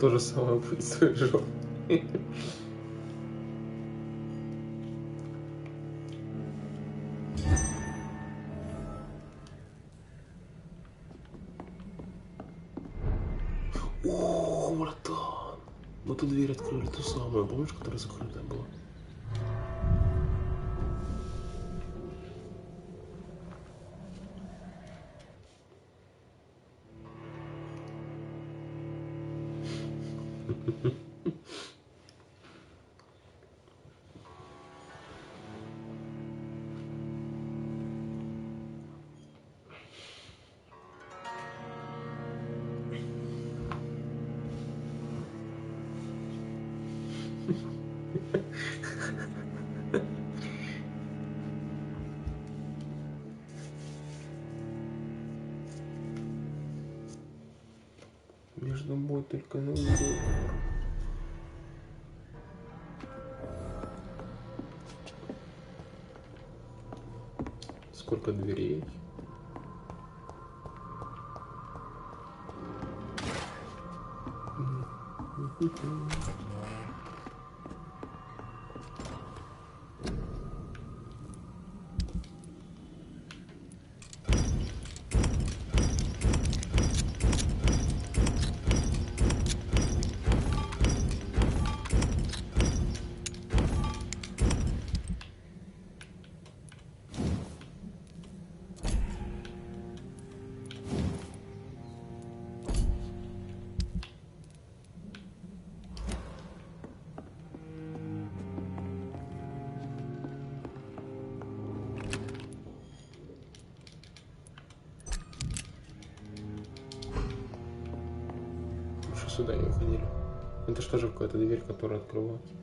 То же самое будет с твоей жопой. О, братан! Мы тут дверь открыли, ту самую, помнишь, которая закрытая была? Между мной только на выбор. Сколько дверей? Сюда не уходили. Это что же какая-то дверь, которая открывается?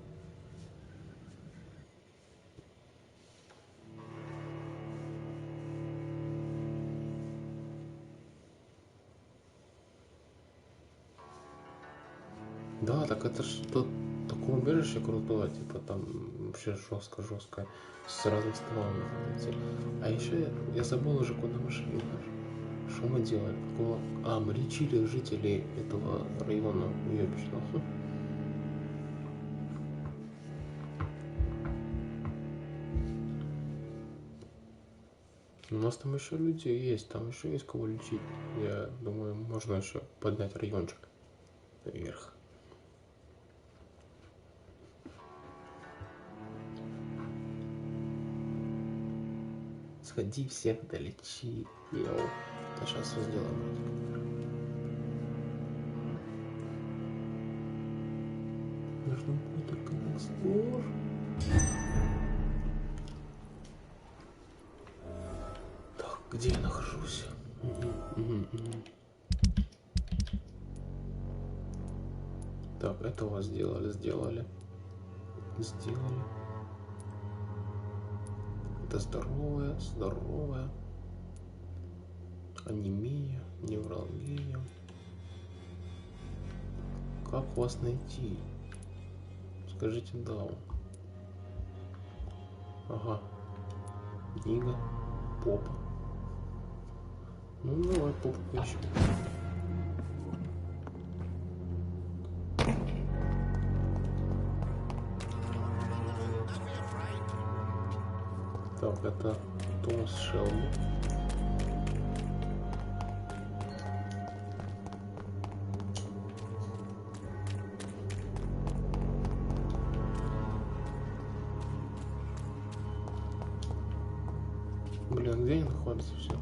Да, так это что такое убежище крутое, типа там вообще жестко с разных сторон идти. А еще я забыл уже, куда мы шли даже. Что мы делали? Мы лечили жителей этого района уебищного. У нас там еще люди есть, там еще есть кого лечить. Я думаю, можно еще поднять райончик наверх. Сходи, всех долечи. А сейчас все сделаем. Нужно будет только эксплор. Так, где я нахожусь? Так, этого сделали. Это здоровая. Анемия, невралгия. Как вас найти? Скажите даун. Ага. Книга. Попа. Ну давай попу поищем. Так, это Томас Шелби. Блин, где они находятся все?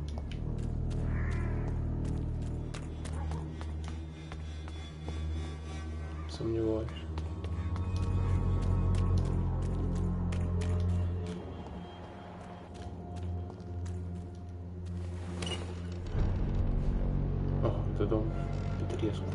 Сомневаюсь. Ага, это дом. Интересно.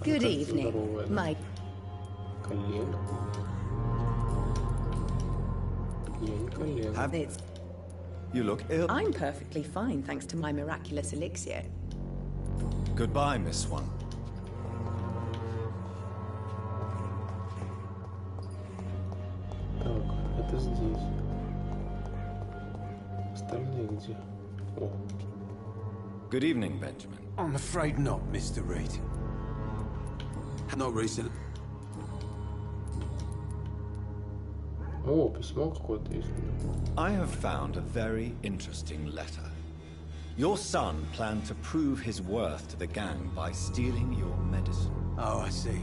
Good evening, my коллега. Я не коллега. You look ill. I'm perfectly fine, thanks to my miraculous elixir. Goodbye, Miss Swan. Так, это здесь. Остальные где? О. Good evening, Benjamin. I'm afraid not, Mr. Reed. Not recent. О, письмо какое-то есть. I have found a very interesting letter. Your son planned to prove his worth to the gang by stealing your medicine. Oh, I see.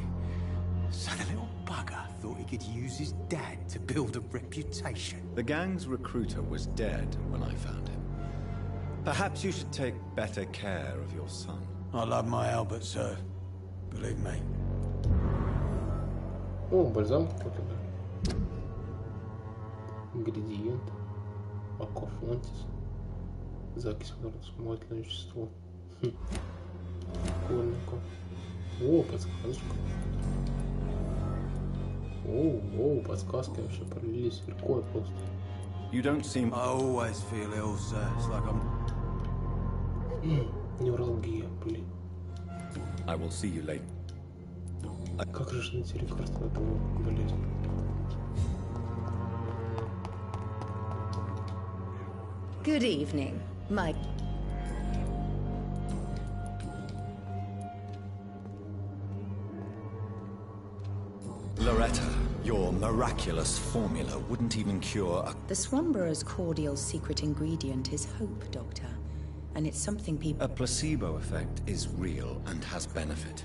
So the little bugger thought he could use his dad to build a reputation. The gang's recruiter was dead when I found him. Perhaps you should take better care of your son. I love my Albert, sir. Believe me. О, бальзам какой-то, да. Ингредиент. Аквафонтис. Закись водородно-вспомогательное вещество. Прикольненько. О, подсказочка. О, подсказки вообще пролились рекой просто. You don't seem... I always feel ill, sir. It's like I'm... Невралгия, блин. I will see you later. Как же найти лекарство от этого болезни? Good evening, my... Loretta, your miraculous formula wouldn't even cure a... The Swanborough's cordial secret ingredient is hope, Doctor. And it's something people... A placebo effect is real and has benefit.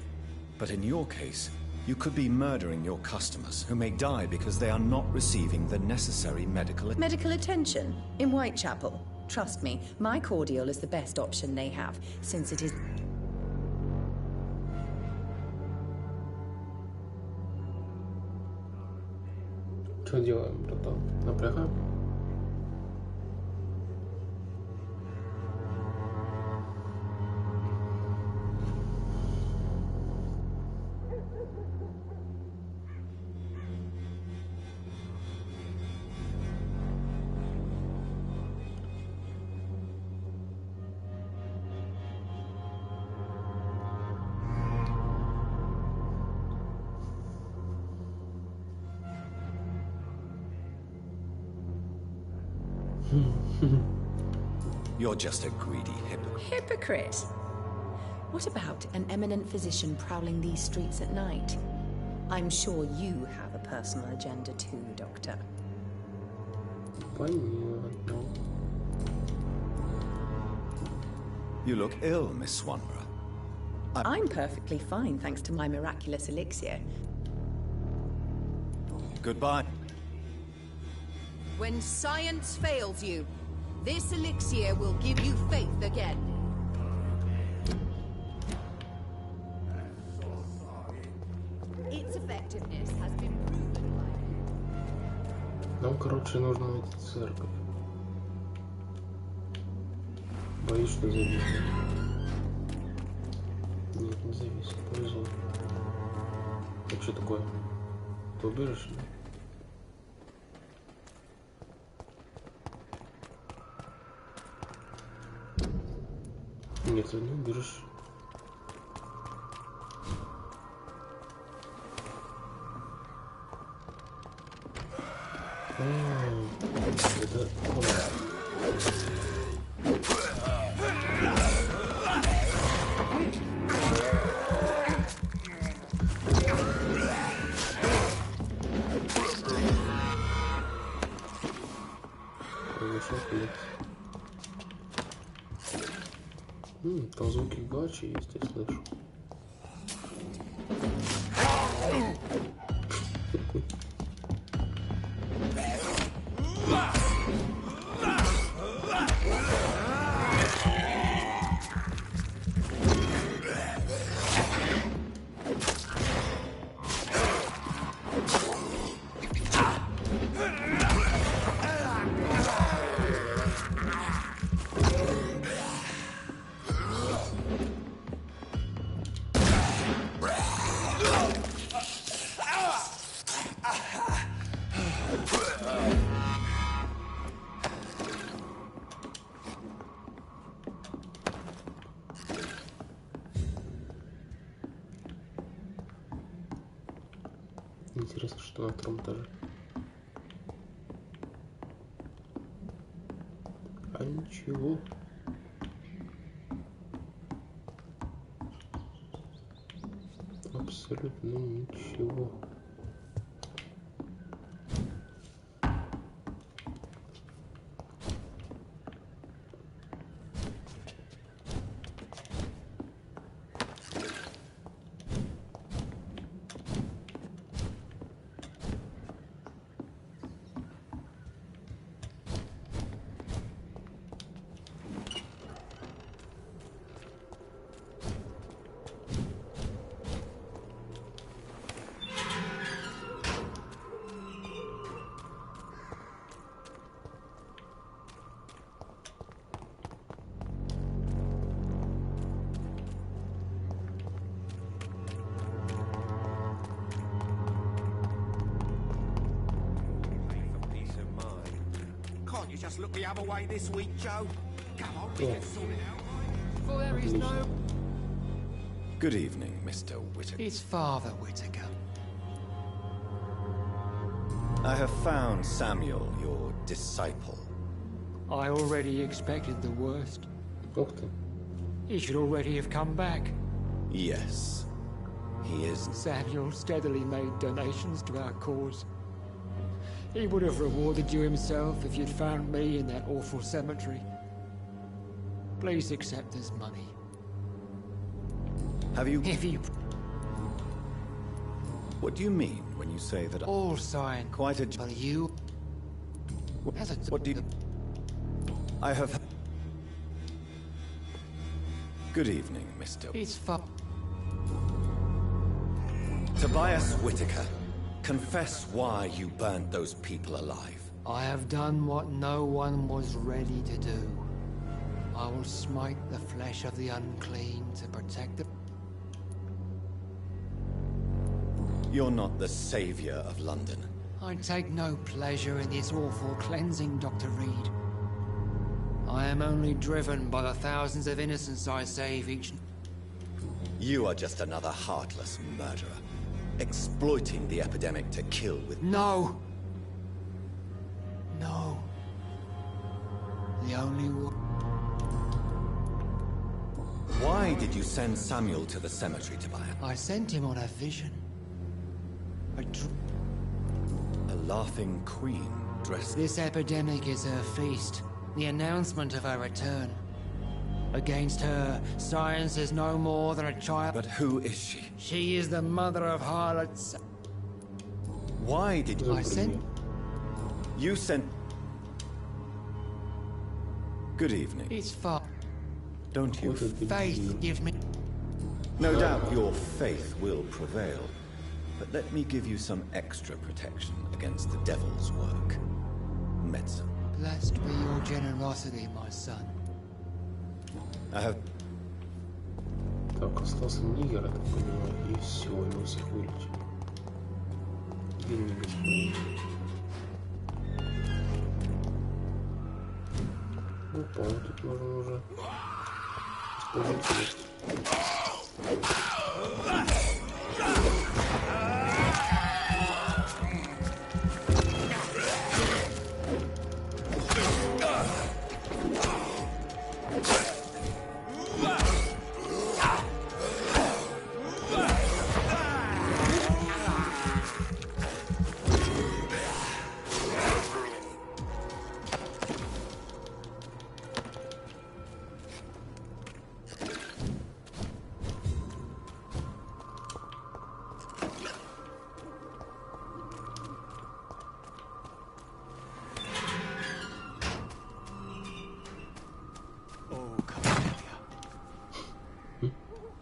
But in your case, you could be murdering your customers who may die because they are not receiving the necessary Medical attention in Whitechapel. Trust me, my cordial is the best option they have, since it is... Что делаем, братан? Напрягаем? You're just a greedy hypocrite. Hypocrite? What about an eminent physician prowling these streets at night? I'm sure you have a personal agenda too, Doctor. Понятно. You look ill, Miss Swanborough. I'm perfectly fine, thanks to my miraculous elixir. Goodbye. When science fails you, this elixir will give you faith again. Its effectiveness has been proven by... Нам, короче, нужно найти церковь. Боюсь, что зависит. Нет, не зависит. Повезло. Это что такое? Ты убежишь? Нет, ты не убежишь. Это... Там звуки гачи есть, я слышу. Интересно, что на втором этаже. А ничего. Абсолютно ничего. Can't you just look the other way this week, Joe? Come on, we can sort it out. For there is no... Good evening, Mr. Whittaker. It's Father Whittaker. I have found Samuel, your disciple. I already expected the worst. He should already have come back. Yes, he is. Samuel steadily made donations to our cause. He would have rewarded you himself if you'd found me in that awful cemetery. Please accept this money. Have you... If you... What do you mean when you say that... All sign... Quite a... Well, you... What do you... I have... Good evening, Mr. It's fun. Tobias Whittaker, confess why you burned those people alive. I have done what no one was ready to do. I will smite the flesh of the unclean to protect the... You're not the savior of London. I take no pleasure in this awful cleansing, Dr. Reed. I am only driven by the thousands of innocents I save each... You are just another heartless murderer, exploiting the epidemic to kill with... No! No. The only one... Why did you send Samuel to the cemetery, Tobias? I sent him on a vision. A laughing queen dressed... This epidemic is her feast, the announcement of her return. Against her, science is no more than a child. But who is she? She is the mother of harlots. Why did you... I sent... You sent... Good evening. It's far. Don't you... Faith gives me... No doubt your faith will prevail. But let me give you some extra protection against the devil's work. Medicine. Blessed be your generosity, my son. I have... Так, остался нигер, я так понимаю, и все, его всех вылечили. Бедный господин. Опа, вот тут можно уже использовать.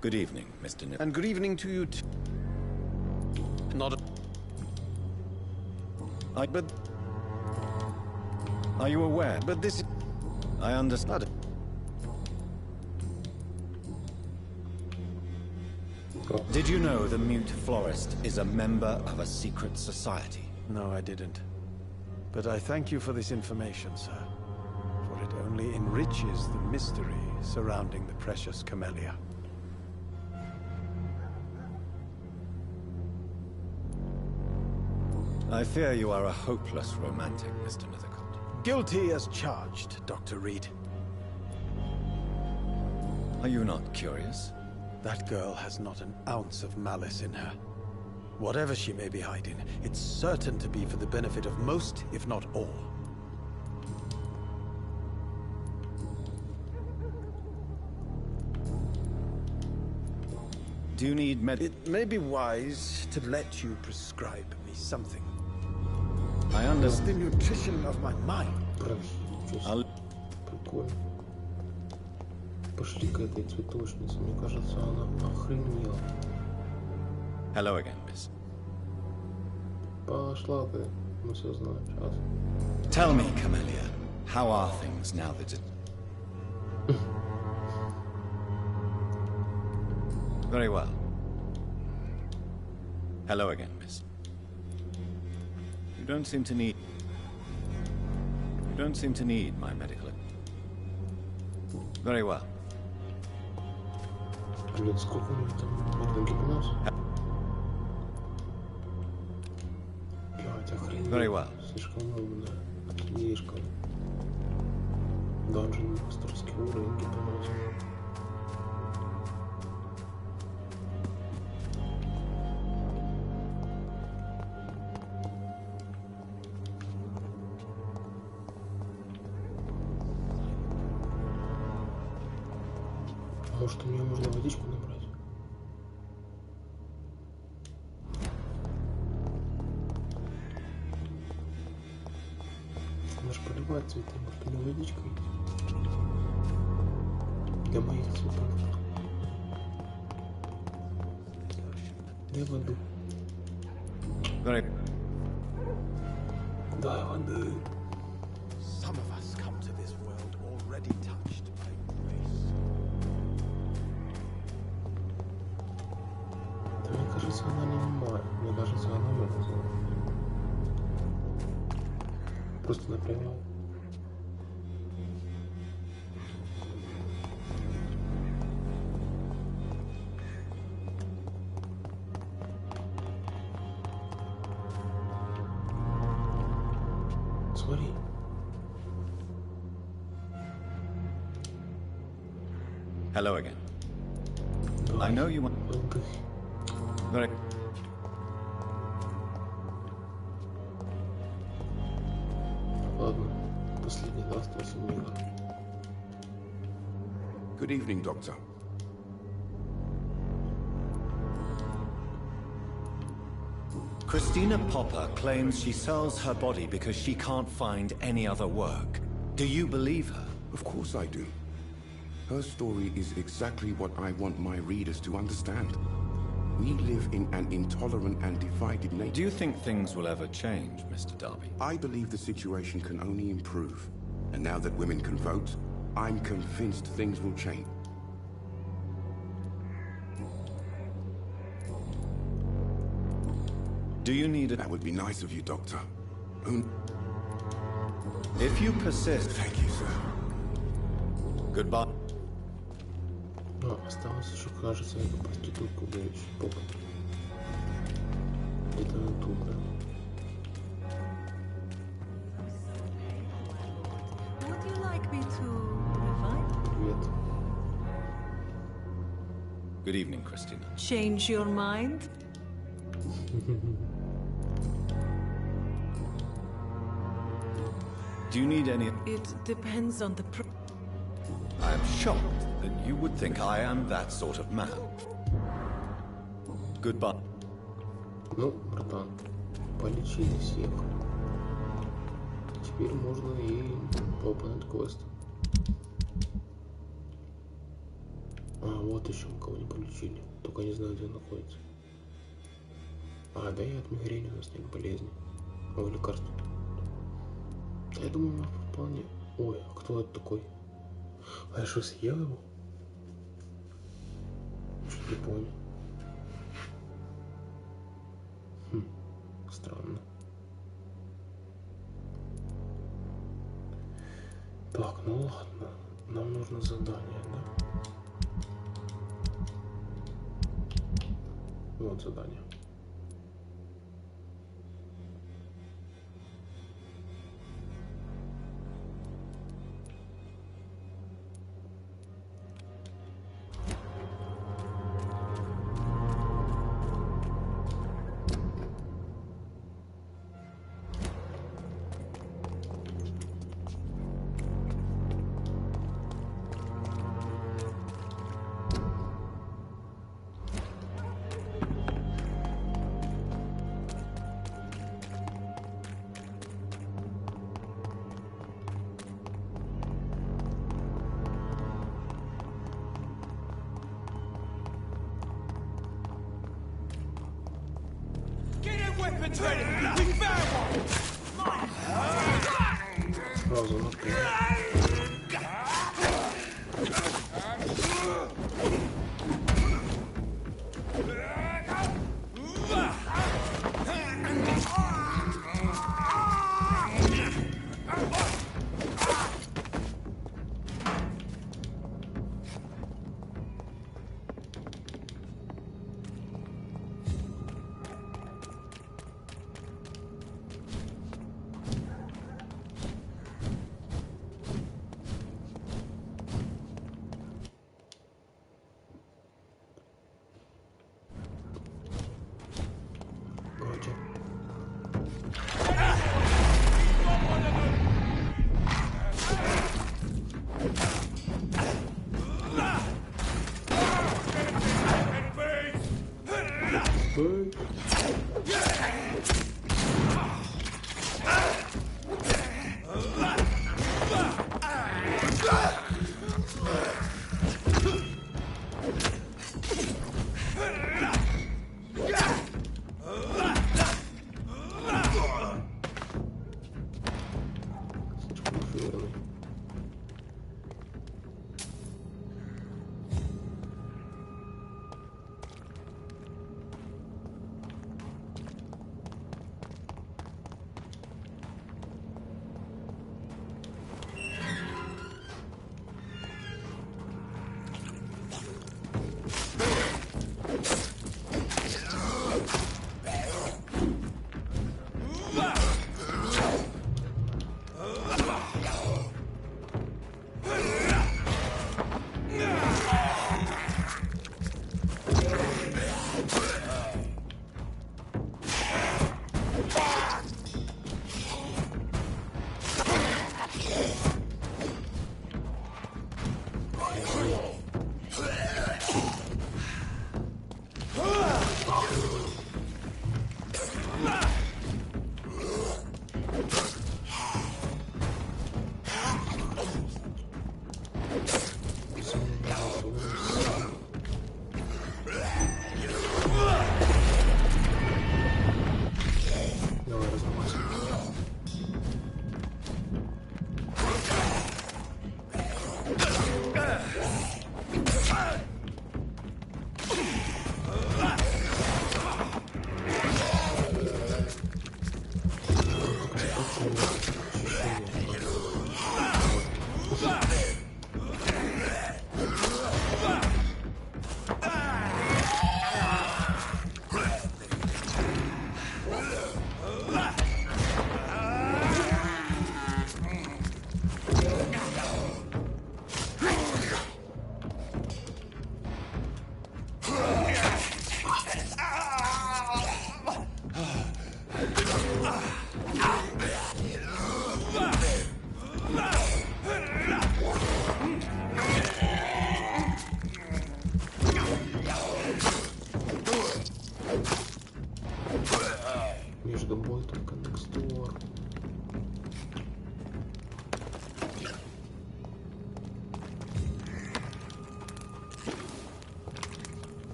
Good evening, Mr. Nip. And good evening to you too. Not a... But... Are you aware? But this... I understand. Did you know the mute florist is a member of a secret society? No, I didn't. But I thank you for this information, sir. For it only enriches the mystery surrounding the precious camellia. I fear you are a hopeless romantic, Mr. Nethercott. Guilty as charged, Dr. Reed. Are you not curious? That girl has not an ounce of malice in her. Whatever she may be hiding, it's certain to be for the benefit of most, if not all. Do you need It may be wise to let you prescribe me something. I understand. The nutrition of my mind. Прикольно. Пошли к этой цветочнице. Мне кажется, она охренела. Hello again, miss. Пошла ты. Мы все знаем. Сейчас. Tell me, Camellia, how are things now that it... Very well. Hello again, miss. You don't seem don't seem to need my medical. Very well. Блин, сколько у них там гипноз? Блядь, охренеть. Very well. Слишком много, да. Слишком. Данжен, мастерский уровень, гипноз. Может, мне можно водичку набрать? Надо же поливать цветы, может, не водичкой? Для моих цветов. Дай воду. Дай воды. Some of us come to this world already touched by grace. Мне кажется, она не немая. Мне кажется, она мертвая. Просто напрягал. Смотри. Hello again. I know you want. Very. Ладно, последний раз остался мира. Good evening, Doctor. Christina Popper claims she sells her body because she can't find any other work. Do you believe her? Of course I do. Her story is exactly what I want my readers to understand. We live in an intolerant and divided nation. Do you think things will ever change, Mr. Darby? I believe the situation can only improve. And now that women can vote, I'm convinced things will change. Do you need a... That would be nice of you, Doctor. If you persist... Thank you, sir. Goodbye. Ну, осталось еще, кажется, эту проститутку дающую поп. Где-то тут, да. Would you like me to revive? Привет. Good evening, Christina. Change your mind? Do you need any... It depends on the I am shocked that you would think I am that sort of man. Goodbye. Ну, братан, полечили всех. Теперь можно и выполнять квест. А, вот еще кого не полечили. Только не знаю, где он находится. А, да и от мигрени у нас нет болезни. О, лекарство. Да я думаю, мы вполне... Ой, а кто это такой? А я что, съел его? Чуть не понял. Странно. Так, ну ладно. Нам нужно задание, да? Вот задание. Сразу напрямую.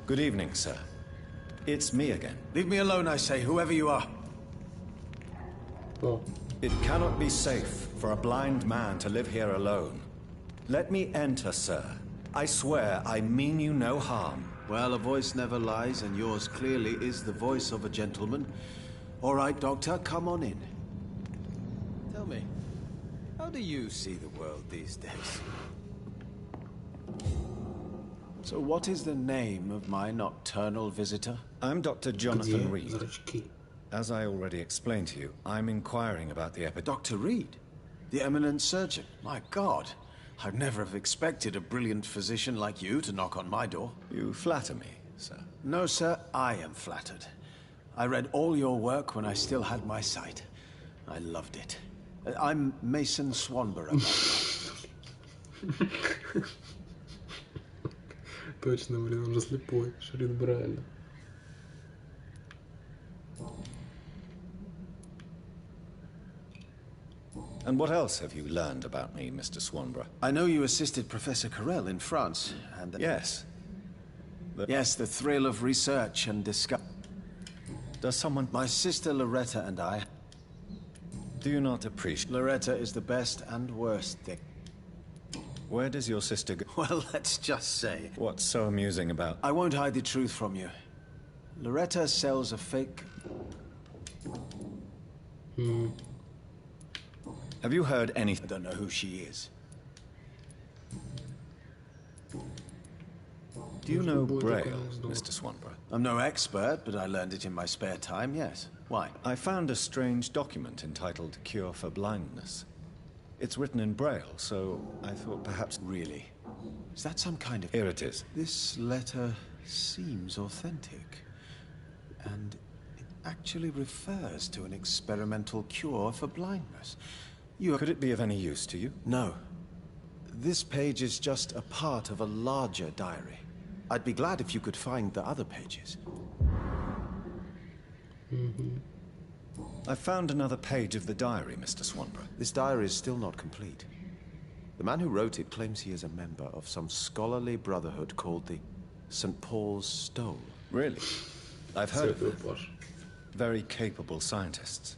Good evening, sir. It's me again. Leave me alone, I say, whoever you are. Oh. It cannot be safe for a blind man to live here alone. Let me enter, sir. I swear I mean you no harm. Well, a voice never lies, and yours clearly is the voice of a gentleman. All right, Doctor, come on in. Tell me, how do you see the world these days? So what is the name of my nocturnal visitor? I'm Dr. Jonathan Reed. As I already explained to you, I'm inquiring about the epidemic. Dr. Reed? The eminent surgeon? My God, I'd never have expected a brilliant physician like you to knock on my door. You flatter me, sir. No, sir, I am flattered. I read all your work when I still had my sight. I loved it. I'm Mason Swanborough. Точно, блин, он же слепой. Шрифт Брайля. And what else have you learned about me, Mr. Swanborough? I know you assisted Professor Carell in France, and... Yes. Yes, the thrill of research and discovery. Does someone... My sister Loretta and I... Do you not appreciate... Loretta is the best and worst thing. Where does your sister go? Well, let's just say... What's so amusing about... I won't hide the truth from you. Loretta sells a fake... Have you heard anything? I don't know who she is. Do you know Braille, Mr. Swanborough? I'm no expert, but I learned it in my spare time, yes. Why? I found a strange document entitled Cure for Blindness. It's written in Braille, so I thought perhaps... Really? Is that some kind of... Here it is. This letter seems authentic. And it actually refers to an experimental cure for blindness. Could it be of any use to you? No. This page is just a part of a larger diary. I'd be glad if you could find the other pages. I found another page of the diary, Mr. Swanborough. This diary is still not complete. The man who wrote it claims he is a member of some scholarly brotherhood called the St. Paul's Stole. Really? I've heard of them. Very capable scientists.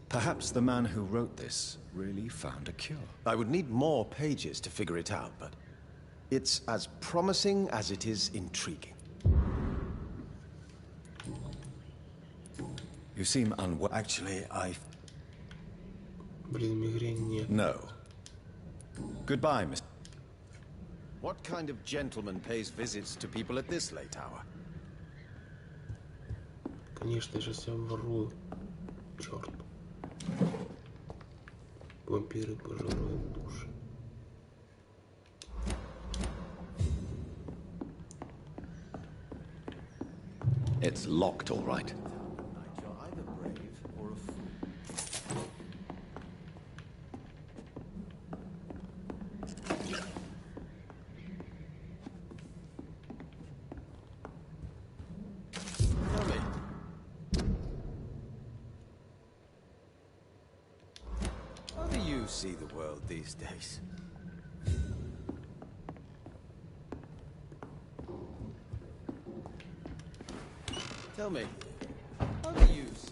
Perhaps the man who wrote this really found a cure. I would need more pages to figure it out, but it's as promising as it is intriguing. You seem unwell. Actually, No. Goodbye, Mr. What kind of gentleman pays visits to people at this late hour? Конечно, сейчас я ворую. Черт. Вампиры пожирают души. It's locked, all right. See the world these days. Tell me, how do you see?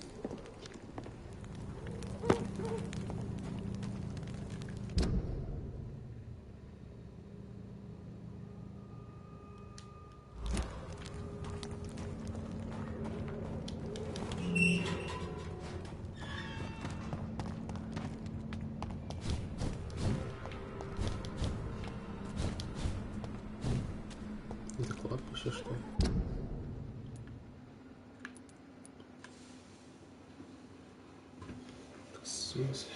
Кладбище, что ли? В смысле?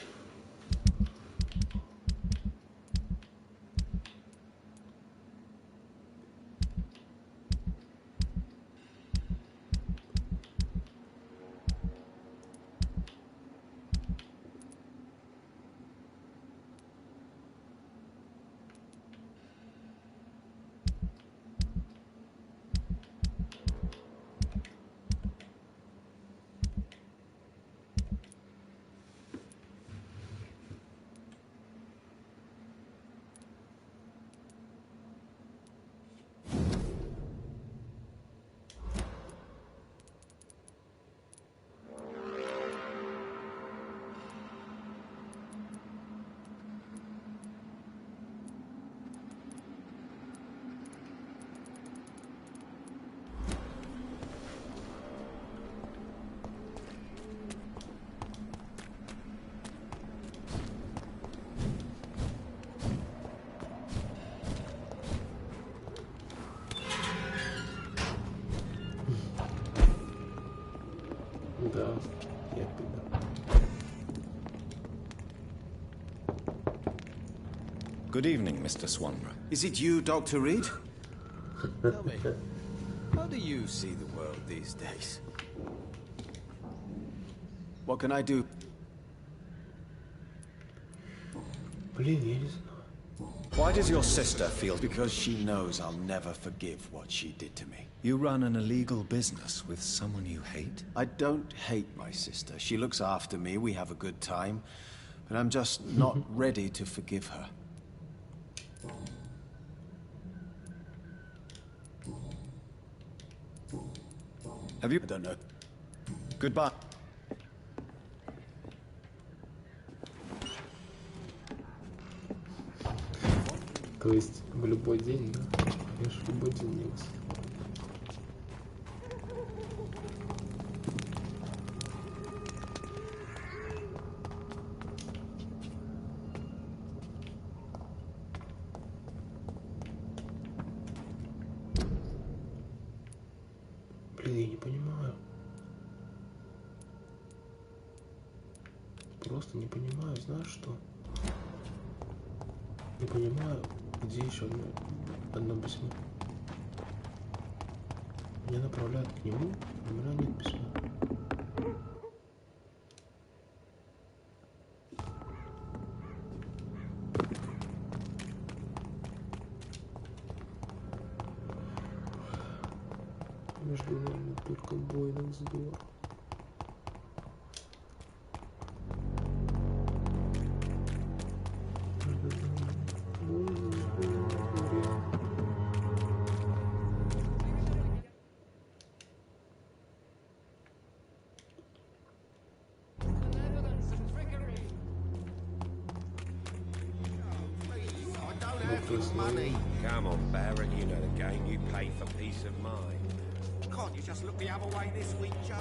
Да, я пойду. Good evening, Mr. Swanborough. Is it you, Dr. Reed? Tell me, how do you see the world these days? What can I do? Блин, я не знаю. Why does your sister feel... Because she knows I'll never forgive what she did to me. You run an illegal business with someone you hate? I don't hate my sister. She looks after me, we have a good time. But I'm just not ready to forgive her. Have you... I don't know. Goodbye. То есть в любой день, да? Я же в любой день не высыпаю. Блин, я не понимаю. Просто не понимаю, знаешь что? Не понимаю, где еще одно письмо. Меня направляют к нему, а у меня нет письма. Между нами только бойный вздор. Money. Come on, Baron, you know the game. You pay for peace of mind. Can't you just look the other way this week, Joe?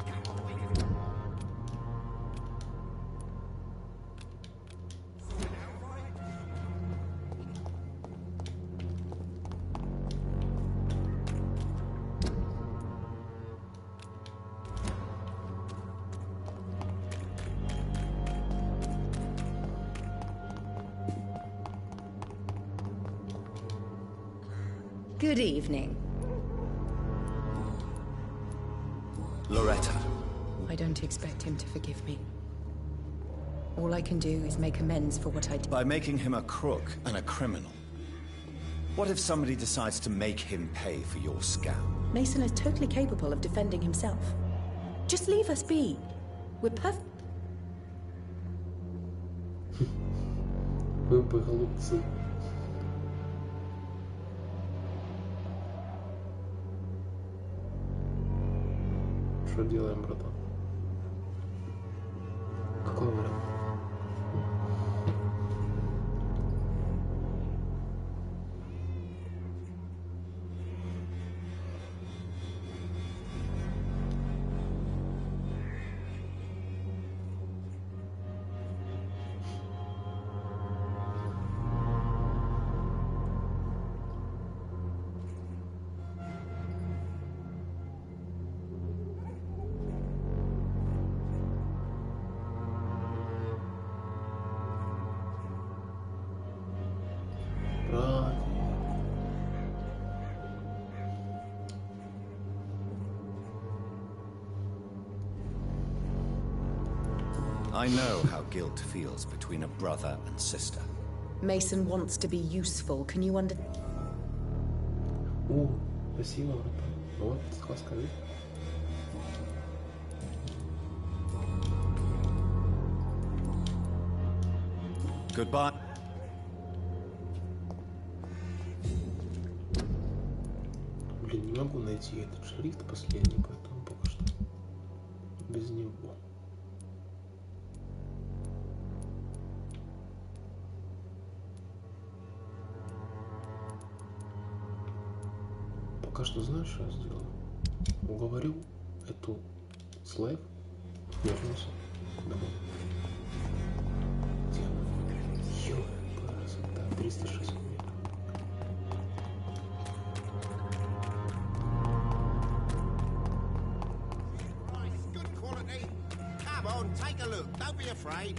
Come on, we can... Good evening. Loretta. I don't expect him to forgive me. All I can do is make amends for what I did. By making him a crook and a criminal. What if somebody decides to make him pay for your scam? Mason is totally capable of defending himself. Just leave us be. We're perfect. Вы бы голубцы. Что делаем, братан? Какой вариант? I know how guilt feels between a brother and sister. Mason wants to be useful. Can you under... О, спасибо, братан. Вот, скажи. Goodbye. Блин, не могу найти этот шрифт последний, поэтому пока что без него. Пока что знаешь, что я сделал? Уговорил эту слайв вернулся домой. Где она? Ёбаная красота, 306 метров. Take a look, don't be afraid.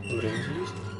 Время есть?